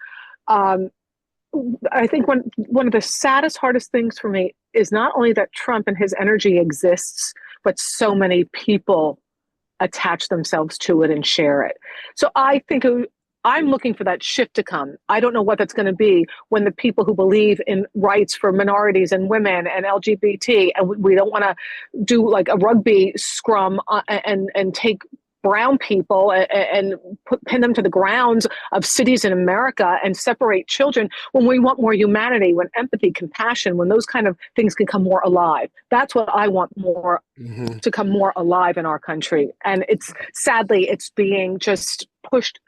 I think one of the saddest, hardest things for me is not only that Trump and his energy exists, but so many people attach themselves to it and share it. So I think I'm looking for that shift to come. I don't know what that's going to be when the people who believe in rights for minorities and women and LGBT, and we don't want to do like a rugby scrum and take brown people and pin them to the grounds of cities in America and separate children, when we want more humanity, when empathy, compassion, when those kind of things can come more alive. That's what I want more to come more alive in our country. And sadly, it's being just pushed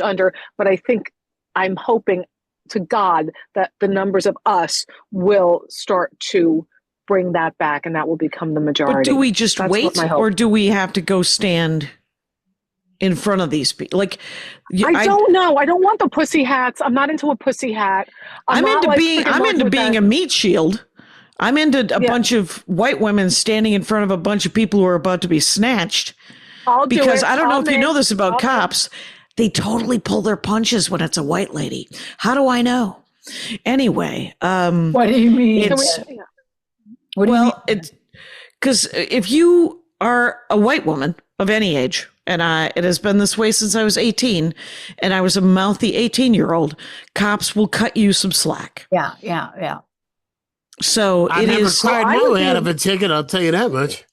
under. But I think I'm hoping to God that the numbers of us will start to bring that back, and that will become the majority. But do we just wait, or do we have to go stand in front of these people? Like, I don't know. I don't want the pussy hats. I'm not into a pussy hat. I'm into being a meat shield. I'm into a bunch of white women standing in front of a bunch of people who are about to be snatched I'll do because it. I don't know if you know this about I'll- cops. They totally pull their punches when it's a white lady. How do I know? Anyway, What do you mean? it's What do you mean? it's because if you are a white woman of any age, and it has been this way since I was 18, and I was a mouthy 18-year-old, cops will cut you some slack. Yeah. So I it never is. cried my way out of a ticket. I'll tell you that much.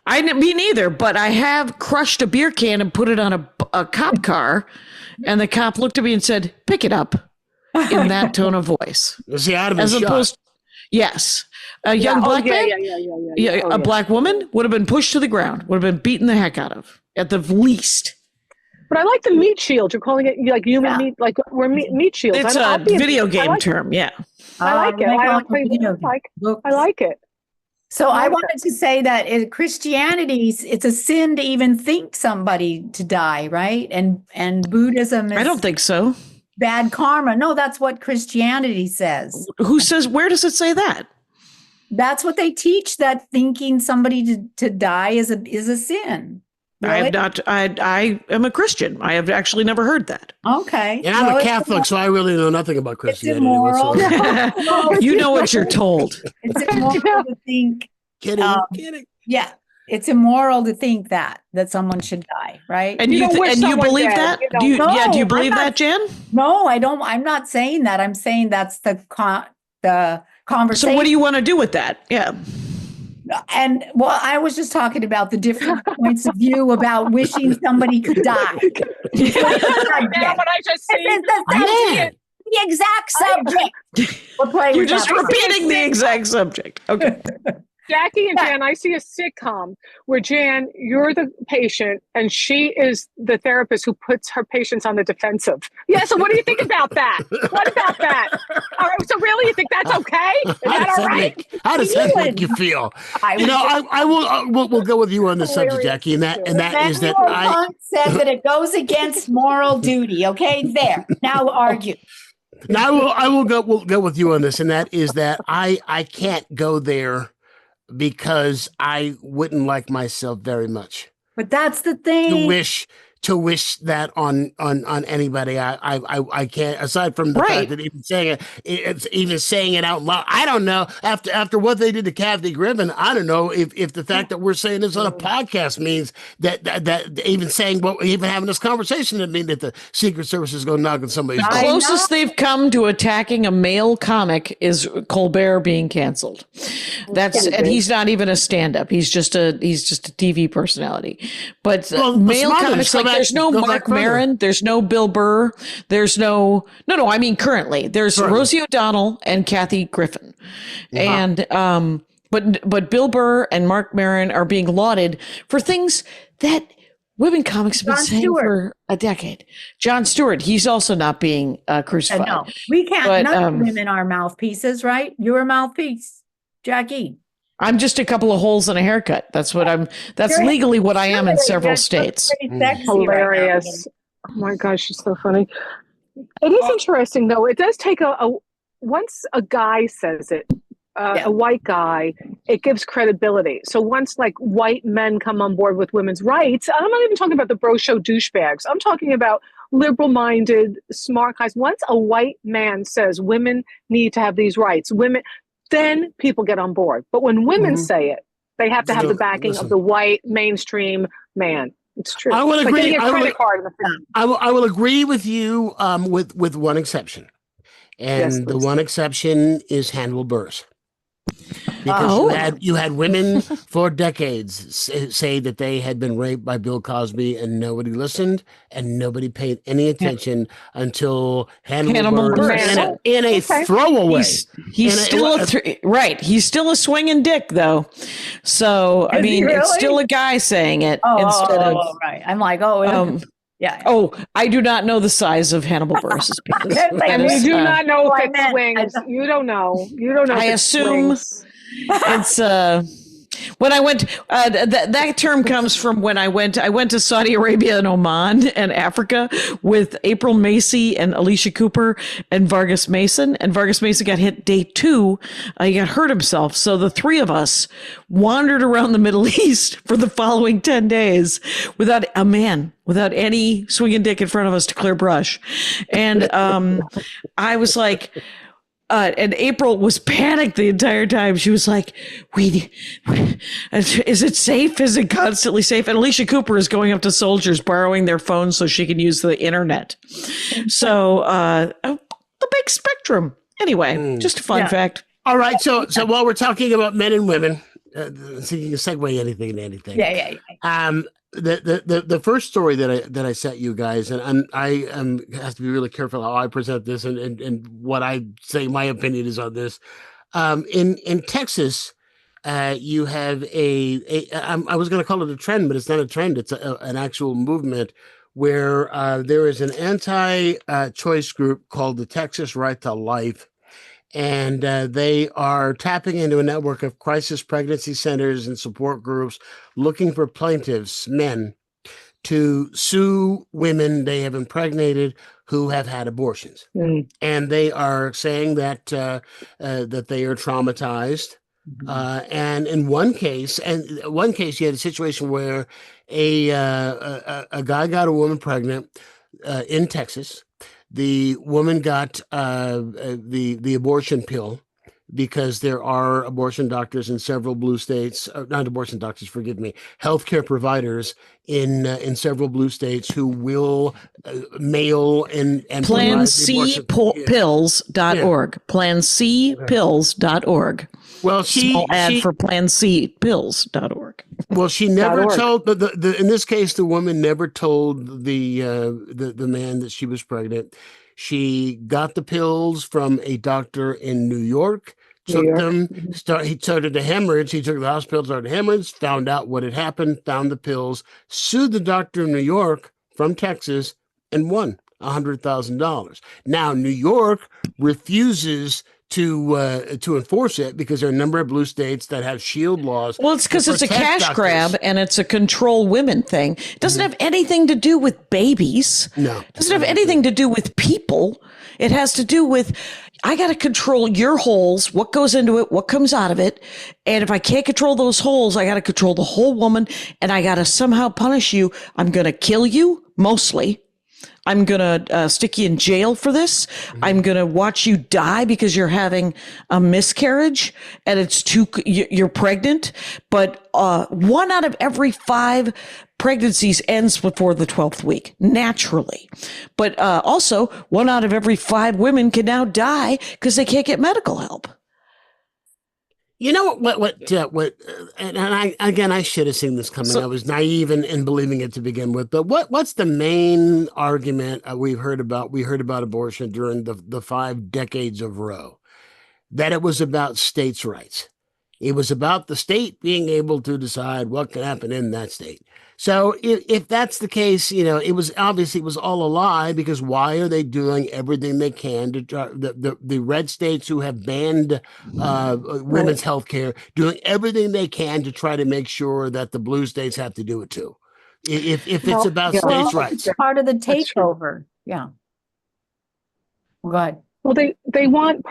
Me neither, but I have crushed a beer can and put it on a cop car, and the cop looked at me and said, "Pick it up," in that tone of voice. See, I'd have been As shocked. opposed, yes, a young black man, a black woman would have been pushed to the ground, would have been beaten the heck out of, at the least. But I like the meat shield. You're calling it like human meat, like we're meat shields. It's a video game term, yeah. I like it. I don't play video. I like it. So I wanted to say that in Christianity, it's a sin to even think somebody to die, right? And Buddhism is I don't think so. bad karma. No, that's what Christianity says. Who says? Where does it say that? That's what they teach, that thinking somebody to die is a sin. I have Really? not. I am a Christian. I have actually never heard that. Okay. And I'm Well, a it's Catholic, so I really know nothing about Christianity. immoral. whatsoever. You know what you're told. It's immoral to think. Kidding, Um, kidding. Yeah, it's immoral to think that someone should die, right? And You you don't wish and you someone believe dead, that? you know. Do you? No, Yeah. Do you I'm believe not- that, Jan? No, I don't. I'm not saying that. I'm saying that's the conversation. So what do you want to do with that? Yeah. And well, I was just talking about the different points of view about wishing somebody could die. This is what I just see. Man. the exact subject. We're playing You're with just that. repeating the exact subject. Okay. Jackie and Jan, I see a sitcom where Jan, you're the patient and she is the therapist who puts her patients on the defensive. Yeah, so what do you think about that? What about that? All right, so really, you think that's okay? Is that all right? How does that make you feel? You know, I will. We'll go with you on this subject, Jackie, and that is that Manuel Kant said that it goes against moral duty. Okay, there. Now argue. Now I will go. We'll go with you on this, and that is that I can't go there because I wouldn't like myself very much But that's the to thing. wish that on anybody. I can't. Aside from the Right. fact that even saying it out loud, I don't know. After what they did to Kathy Griffin, I don't know if the fact that we're saying this on a podcast means that even saying even having this conversation doesn't mean that the Secret Service is going to knock on somebody's The door. closest they've come to attacking a male comic is Colbert being canceled. And he's not even a stand-up. He's just a TV personality. But Well, male Smothers, comics, go like back- there's no go back Mark further. Maron, there's no Bill Burr, there's no. I mean currently there's Currently. Rosie O'Donnell and Kathy Griffin, and but Bill Burr and Mark Maron are being lauded for things that women comics have been Jon saying Stewart. for a decade. Jon Stewart, he's also not being crucified. No, we can't. But, None of women are mouthpieces, right? You're a mouthpiece, Jackie. I'm just a couple of holes in a haircut. That's You're- legally what I am in Really, several that's states. pretty sexy right now. Hilarious. Oh my gosh, she's so funny. It is interesting though. It does take once a guy says it, a white guy, it gives credibility. So once like white men come on board with women's rights, I'm not even talking about the bro show douchebags. I'm talking about liberal-minded, smart guys. Once a white man says women need to have these rights, then people get on board. But when women say it, they have to have the backing of the white mainstream man. It's true. I will It's like agree. getting a credit card in the front. I will agree with you with one exception, and Yes, the please. one exception is Hannibal Buress. Because Oh. you had women for decades say that they had been raped by Bill Cosby, and nobody listened, and nobody paid any attention until Hannibal Buress Buress. in a Okay. throwaway. He's And still right. He's still a swinging dick, though. So I Is he mean, it's really? still a guy saying it Oh, instead of. right. I'm like, yeah. Oh, I do not know the size of Hannibal Buress's penis. Like, That And is, we do not know I if it swings. You don't know. You don't know. I if it assume swings. it's When I went, that term comes from when I went to Saudi Arabia and Oman and Africa with April Macy and Alicia Cooper and Vargas Mason. And Vargas Mason got hit day 2. He got hurt himself. So the 3 of us wandered around the Middle East for the following 10 days without any swinging dick in front of us to clear brush. And I was like, and April was panicked the entire time. She was like, is it safe? Is it constantly safe? And Alicia Cooper is going up to soldiers, borrowing their phones so she can use the internet. So the big spectrum. Anyway, just a fun fact. All right. So while we're talking about men and women, so you can segue anything to anything. Yeah. The first story that I sent you guys, and I have to be really careful how I present this and what I say my opinion is on this. In Texas, you have I was going to call it a trend, but it's not a trend. It's an actual movement where there is an anti-choice group called the Texas Right to Life. And they are tapping into a network of crisis pregnancy centers and support groups looking for plaintiffs, men, to sue women they have impregnated who have had abortions. And they are saying that that they are traumatized. And in one case, you had a situation where a guy got a woman pregnant in Texas. The woman got the abortion pill because there are abortion doctors in several blue states, not abortion doctors, forgive me, healthcare providers in several blue states who will mail and PlanCpills.org. PlanCpills.org. Well, Small ad for PlanCpills.org. Well, she never told in this case, the woman never told the man that she was pregnant. She got the pills from a doctor in New York, took them, he started to hemorrhage. He took the hospital, started to hemorrhage, found out what had happened, found the pills, sued the doctor in New York from Texas, and won $100,000. Now, New York refuses to enforce it because there are a number of blue states that have shield laws. Well, it's because it's a cash grab and it's a control women thing. It doesn't have anything to do with babies. No. It doesn't have anything to do with people. It has to do with, I got to control your holes, what goes into it, what comes out of it. And if I can't control those holes, I got to control the whole woman and I got to somehow punish you. I'm going to kill you, mostly. I'm going to stick you in jail for this. I'm going to watch you die because you're having a miscarriage and you're pregnant. But 1 out of every 5 pregnancies ends before the 12th week, naturally. But also 1 out of every 5 women can now die because they can't get medical help. You know what? And I should have seen this coming. I was naive in believing it to begin with. But what's the main argument we heard about abortion during the 5 decades of Roe? That it was about states' rights. It was about the state being able to decide what can happen in that state. So if that's the case, it was all a lie, because why are they doing everything they can to try, the red states who have banned women's health care, doing everything they can to try to make sure that the blue states have to do it too. If it's about states' rights. It's part of the takeover. Yeah. Go ahead. Well, they want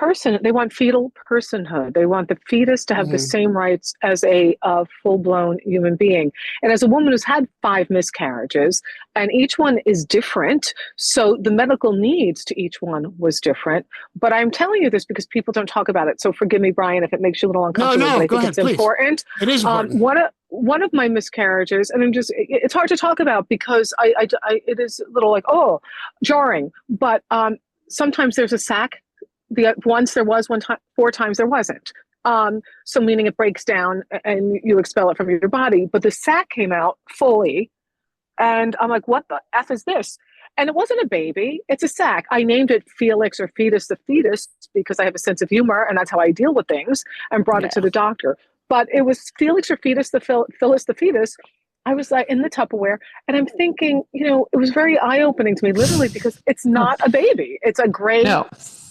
fetal personhood. They want the fetus to have the same rights as a full-blown human being. And as a woman who's had 5 miscarriages, and each one is different, so the medical needs to each one was different. But I'm telling you this because people don't talk about it. So forgive me, Brian, if it makes you a little uncomfortable. No, but I go think ahead, it's please. important. It is important. One of my miscarriages, and it's hard to talk about because it is a little jarring. But sometimes there's a sac. Once there was, 4 times there wasn't. So meaning it breaks down and you expel it from your body. But the sac came out fully, and I'm like, what the F is this? And it wasn't a baby, it's a sac. I named it Felix or Fetus the Fetus because I have a sense of humor and that's how I deal with things, and brought it to the doctor. But it was Felix or Fetus the Phyllis the Fetus. I was like in the Tupperware, and I'm thinking, it was very eye-opening to me, literally, because it's not a baby. It's a gray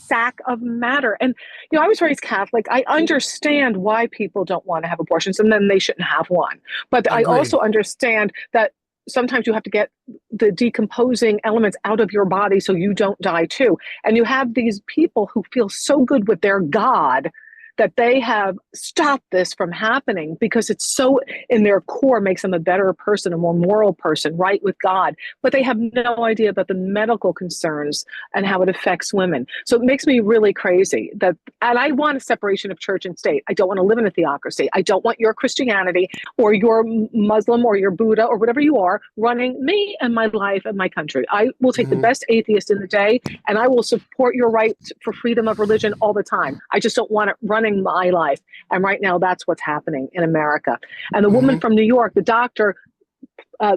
sack of matter. And, I was raised Catholic. I understand why people don't want to have abortions, and then they shouldn't have one. But I Agreed. also understand that sometimes you have to get the decomposing elements out of your body so you don't die too. And you have these people who feel so good with their God that they have stopped this from happening because it's so in their core makes them a better person, a more moral person, right with God. But they have no idea about the medical concerns and how it affects women. So it makes me really crazy and I want a separation of church and state. I don't want to live in a theocracy. I don't want your Christianity or your Muslim or your Buddha or whatever you are running me and my life and my country. I will take the best atheist in the day, and I will support your right for freedom of religion all the time. I just don't want it running my life. And right now, that's what's happening in America. And the woman from New York, the doctor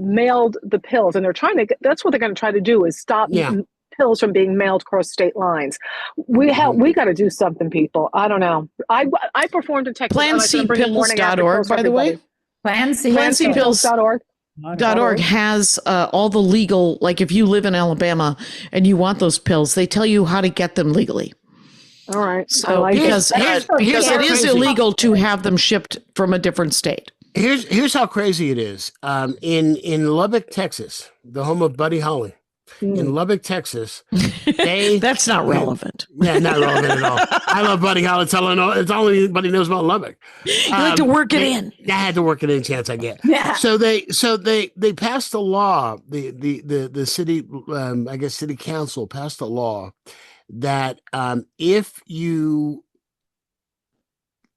mailed the pills, and that's what they're going to try to do is stop pills from being mailed across state lines. We got to do something, people. I don't know. I performed in Texas. PlanCpills.org, by the way. PlanCpills.org. .org has all the legal, like if you live in Alabama and you want those pills, they tell you how to get them legally. All right. So because it is illegal to have them shipped from a different state. Here's how crazy it is. In Lubbock, Texas, the home of Buddy Holly. In Lubbock, Texas, that's not relevant. Yeah, not relevant at all. I love Buddy Holly. It's all anybody knows about Lubbock. You like to work it in. I had to work it in, chance I get. Yeah. So they passed a law. The city, I guess, city council passed a law that if you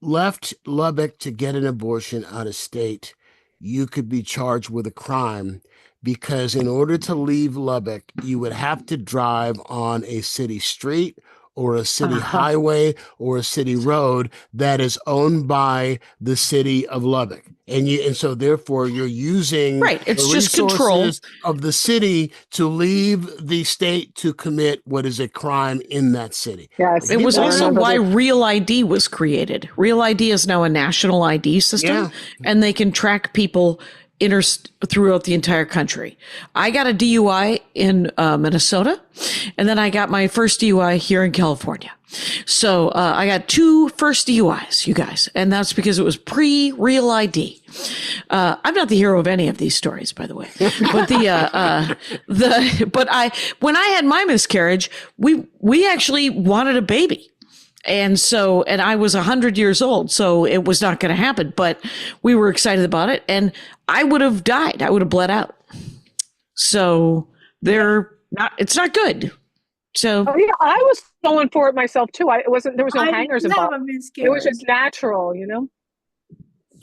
left Lubbock to get an abortion out of state, you could be charged with a crime, because in order to leave Lubbock, you would have to drive on a city street or a city highway or a city road that is owned by the city of Lubbock. And so therefore you're using it's the just control of the city to leave the state to commit what is a crime in that city. Yes. It was also why Real ID was created. Real ID is now a national ID system, and they can track people throughout the entire country. I got a DUI in Minnesota, and then I got my first DUI here in California. So I got 2 first DUIs, you guys, and that's because it was pre-Real ID. I'm not the hero of any of these stories, by the way. But when I had my miscarriage, we actually wanted a baby. And I was 100 years old, so it was not going to happen, but we were excited about it, and I would have died. I would have bled out. So it's not good. So I was going for it myself too. There was no hangers involved. It was just natural,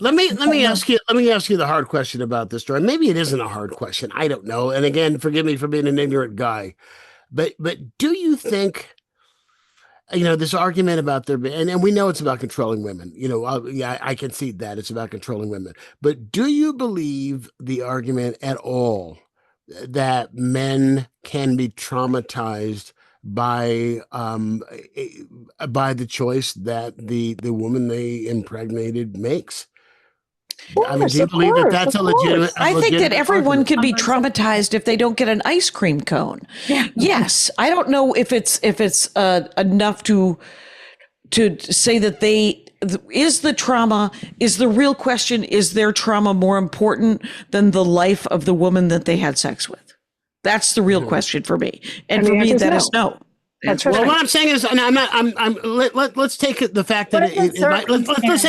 Let me ask you the hard question about this story. Maybe it isn't a hard question. I don't know. And again, forgive me for being an ignorant guy, but do you think, this argument about and we know it's about controlling women, I concede that it's about controlling women, but do you believe the argument at all that men can be traumatized by the choice that the woman they impregnated makes? Course, I mean, do you believe that that's a legitimate? I think that everyone can be traumatized if they don't get an ice cream cone. Yeah. Yes, I don't know if it's enough to say that is the real question, is their trauma more important than the life of the woman that they had sex with? That's the real question for me, and for me that is no. That's well, right. what I'm saying is, and let's take the fact that let's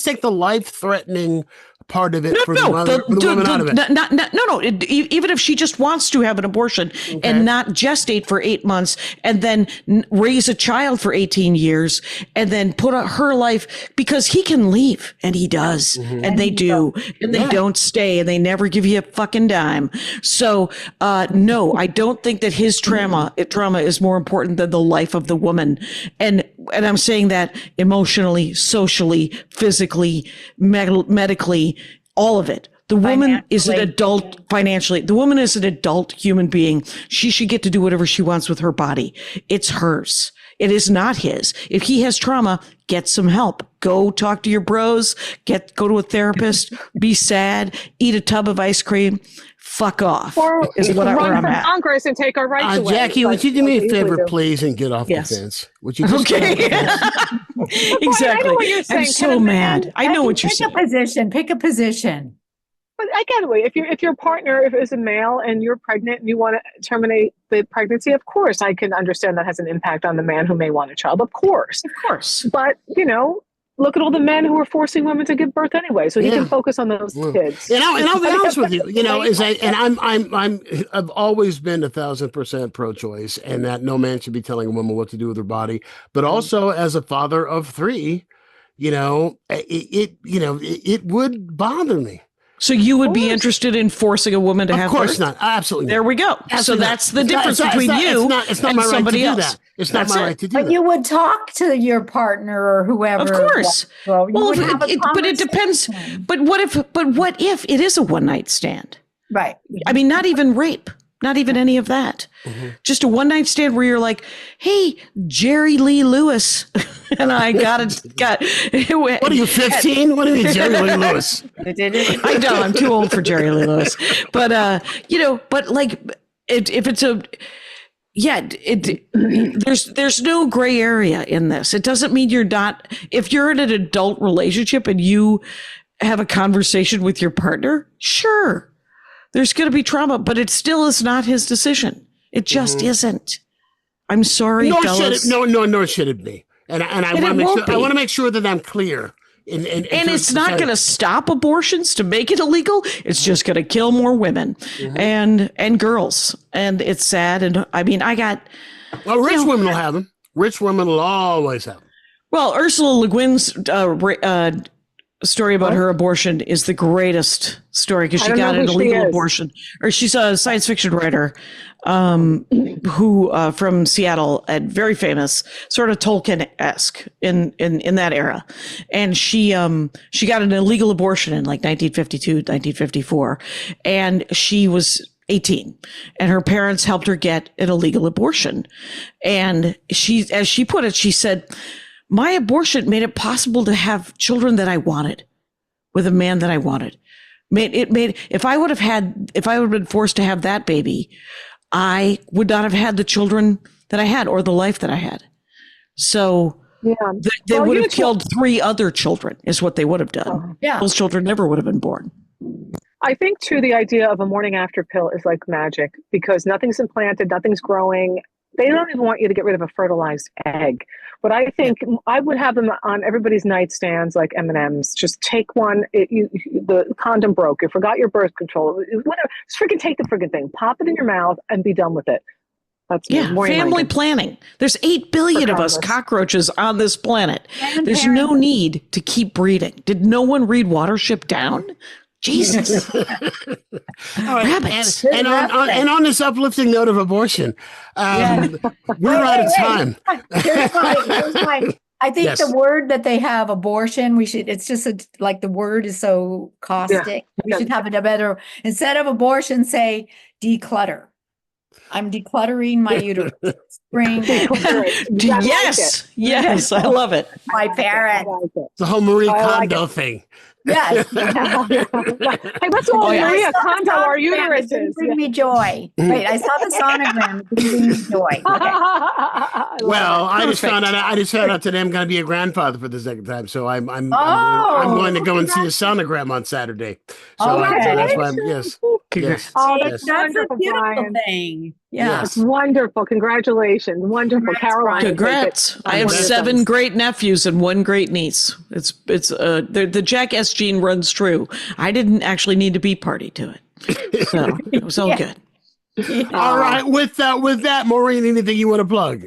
take the life-threatening part of it for the woman out of it. Even if she just wants to have an abortion and not gestate for 8 months and then raise a child for 18 years and then put her life, because he can leave, and he does, and they do, and they don't stay, and they never give you a fucking dime. So no, I don't think that his trauma is more important than the life of the woman. And I'm saying that emotionally, socially, physically, medically, all of it. The woman is an Financially. adult financially. The woman is an adult human being. She should get to do whatever she wants with her body. It's hers. It is not his. If he has trauma, get some help. Go talk to your bros. Go to a therapist. Be sad. Eat a tub of ice cream. Fuck off. Or Is what run where I'm for at. Congress and take our rights away. Jackie, would like- you do me like a they usually favor, do. please, and get off Yes. the fence? Would you just Okay. get off the fence? Exactly. I know what you're saying. I'm Can so a man- mad. I know what you're Pick saying. a position. Pick a position. But I get it. If your partner is a male and you're pregnant and you want to terminate the pregnancy, of course I can understand that has an impact on the man who may want a child. Of course. Of course. But look at all the men who are forcing women to give birth anyway, so he Yeah. can focus on those Yeah. kids. And I'll be honest with you, I've always been 1,000% pro-choice, and that no man should be telling a woman what to do with her body. But also, as a father of 3, it would bother me. So you would be course. interested in forcing a woman to Of have course birth? not. Absolutely. There we go. So Absolutely that's not. the It's not- difference it's not- between it's you not and my right to somebody do else. that. It's not That's my it. right to do But that. you would talk to your partner or whoever. Of course. Well, you Well, would have a but it depends. conversation. But what if it is a one night stand? Right. I mean, not even rape, not even any of that. Just a one night stand where you're like, "Hey, Jerry Lee Lewis," and I got. What are you, 15? What are you, Jerry Lee Lewis? I know I'm too old for Jerry Lee Lewis, but but like if it's a. Yeah, there's no gray area in this. It doesn't mean you're not, if you're in an adult relationship and you have a conversation with your partner, sure, there's going to be trauma, but it still is not his decision. It just isn't. I'm sorry, Nor fellas. nor should it be. And I And it won't be. want to make sure that I'm clear. And it's not going to stop abortions to make it illegal. It's just going to kill more women and girls. And it's sad. And I mean, Well, rich women will have them. Rich women will always have them. well, Ursula Le Guin's story about her abortion is the greatest story because I she don't got know an who she illegal is. abortion. Or she's a science fiction writer who from Seattle, and very famous, sort of Tolkien-esque in that era. And she got an illegal abortion in like 1952, 1954, and she was 18, and her parents helped her get an illegal abortion. And she, as she put it, she said, "My abortion made it possible to have children that I wanted with a man that I wanted. If I would have been forced to have that baby, I would not have had the children that I had or the life that I had. So Yeah. they Well, would you have killed 3 other children is what they would have done. Yeah. Those children never would have been born." I think too, the idea of a morning after pill is like magic because nothing's implanted, nothing's growing. They don't even want you to get rid of a fertilized egg. But I think I would have them on everybody's nightstands like M&Ms. Just take one. The condom broke. You forgot your birth control. Whatever. Just freaking take the freaking thing. Pop it in your mouth and be done with it. That's me. Yeah, Maureen family Langan. planning. There's 8 billion of us Regardless. cockroaches on this planet. And There's no need to keep breeding. Did no one read Watership Down? Jesus. All right. Rabbits. And on this uplifting note of abortion, we're out of time. Here's my- I think Yes. the word that they have, abortion, it's just like the word is so caustic. We Yeah. should have a better, instead of abortion, say declutter. I'm decluttering my uterus. Spring, Yes, I love it. my parents. The whole Marie I like Kondo thing. Yes. Hey, let's all yeah. Maria I saw the Kondo our sonogram, it didn't uteruses. bring me joy. Wait, I saw the sonogram. It didn't bring me joy. Okay. Well, I just Perfect. found out today I'm going to be a grandfather for the second time, so I'm Oh, going to go and see a sonogram on Saturday. So, Okay. so that's why I'm yes. Congrats. Oh, Yes. that's That's a wonderful, beautiful Brian. thing. Yeah. Yes. Wonderful. Congratulations. Wonderful. Congrats, Caroline. Brian. Congrats. I have Wonderful. 7 great nephews and 1 great niece. It's the Jackass gene runs true. I didn't actually need to be party to it. So it was all Yeah. good. All right. With that, Maureen, anything you want to plug?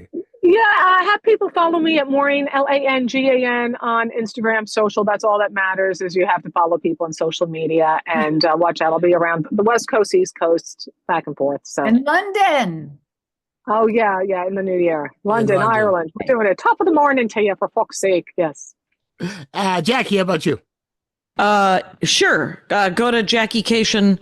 Yeah, have people follow me at Maureen, Langan on Instagram, social. That's all that matters is you have to follow people on social media and watch out. I'll be around the West Coast, East Coast, back and forth. So, In London. oh yeah, in the new year. London, London. Ireland. We're doing it top of the morning to you, for fuck's sake. Yes. Jackie, how about you? Sure. Go to Jackie Kashian,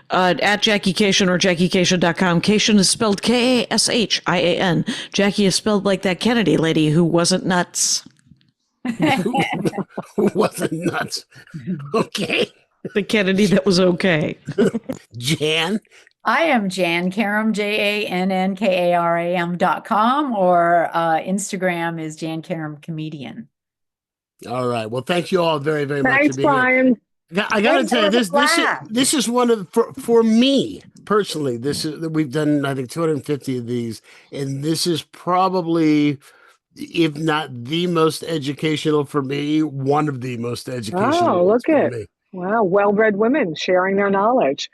at Jackie Kashian or JackieKashian.com. Kashian is spelled Kashian. Jackie is spelled like that Kennedy lady who wasn't nuts. Wasn't nuts. Okay. The Kennedy that was okay. Jann? I am Jann Karam, JannKaram.com, or Instagram is Jann Karam Comedian. All right. Well, thank you all very, very much Thanks, for being Brian. here. I got to Thanks, tell you, it was a this is one of for me personally. This is we've done I think 250 of these, and this is probably, if not the most educational for me, one of the most educational. Oh, look for at me. wow, well-bred women sharing their knowledge.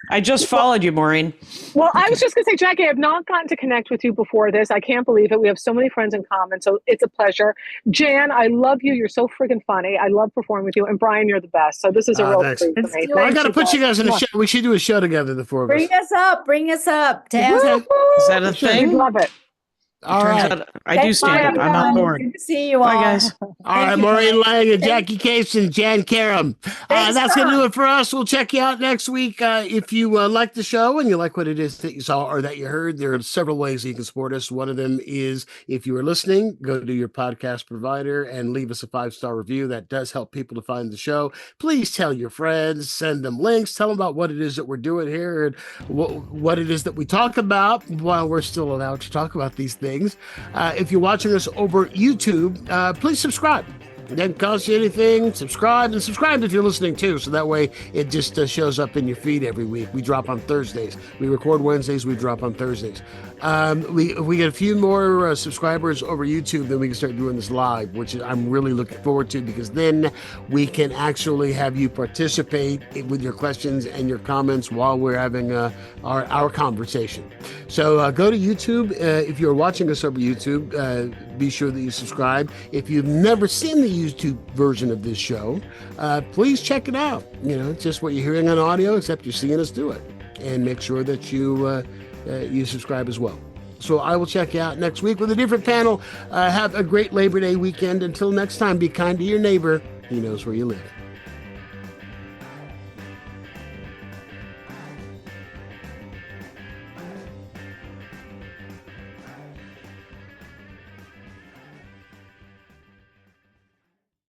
I just followed you, Maureen. Well, I was just going to say, Jackie, I have not gotten to connect with you before this. I can't believe it. We have so many friends in common, so it's a pleasure. Jann, I love you. You're so friggin' funny. I love performing with you. And Brian, you're the best. So this is a real Thanks. treat for me. Well, I Thank got to you put both. you guys in a Mwah. show. We should do a show together, the four of us. Bring us up to ask. Woo-hoo! Is that a We'd thing? love it. All Turns right. out I do stand up. I'm on board. Good to see you all. Bye, guys. All right, Maureen Langan, Jackie Kashian, Jann Karam. Thanks, That's going to Tom. do it for us. We'll check you out next week. If you like the show and you like what it is that you saw or that you heard, there are several ways you can support us. One of them is if you are listening, go to your podcast provider and leave us a 5-star review. That does help people to find the show. Please tell your friends, send them links, tell them about what it is that we're doing here and what it is that we talk about while we're still allowed to talk about these things. If you're watching us over YouTube, please subscribe. It doesn't cost you anything. Subscribe if you're listening too. So that way it just shows up in your feed every week. We drop on Thursdays. We record Wednesdays. We drop on Thursdays. If we get a few more subscribers over YouTube, then we can start doing this live, which I'm really looking forward to, because then we can actually have you participate with your questions and your comments while we're having our conversation. So go to YouTube. If you're watching us over YouTube, be sure that you subscribe. If you've never seen the YouTube version of this show, please check it out. You know, it's just what you're hearing on audio, except you're seeing us do it. And make sure that you subscribe as well. So I will check you out next week with a different panel. Have a great Labor Day weekend. Until next time, be kind to your neighbor. He knows where you live.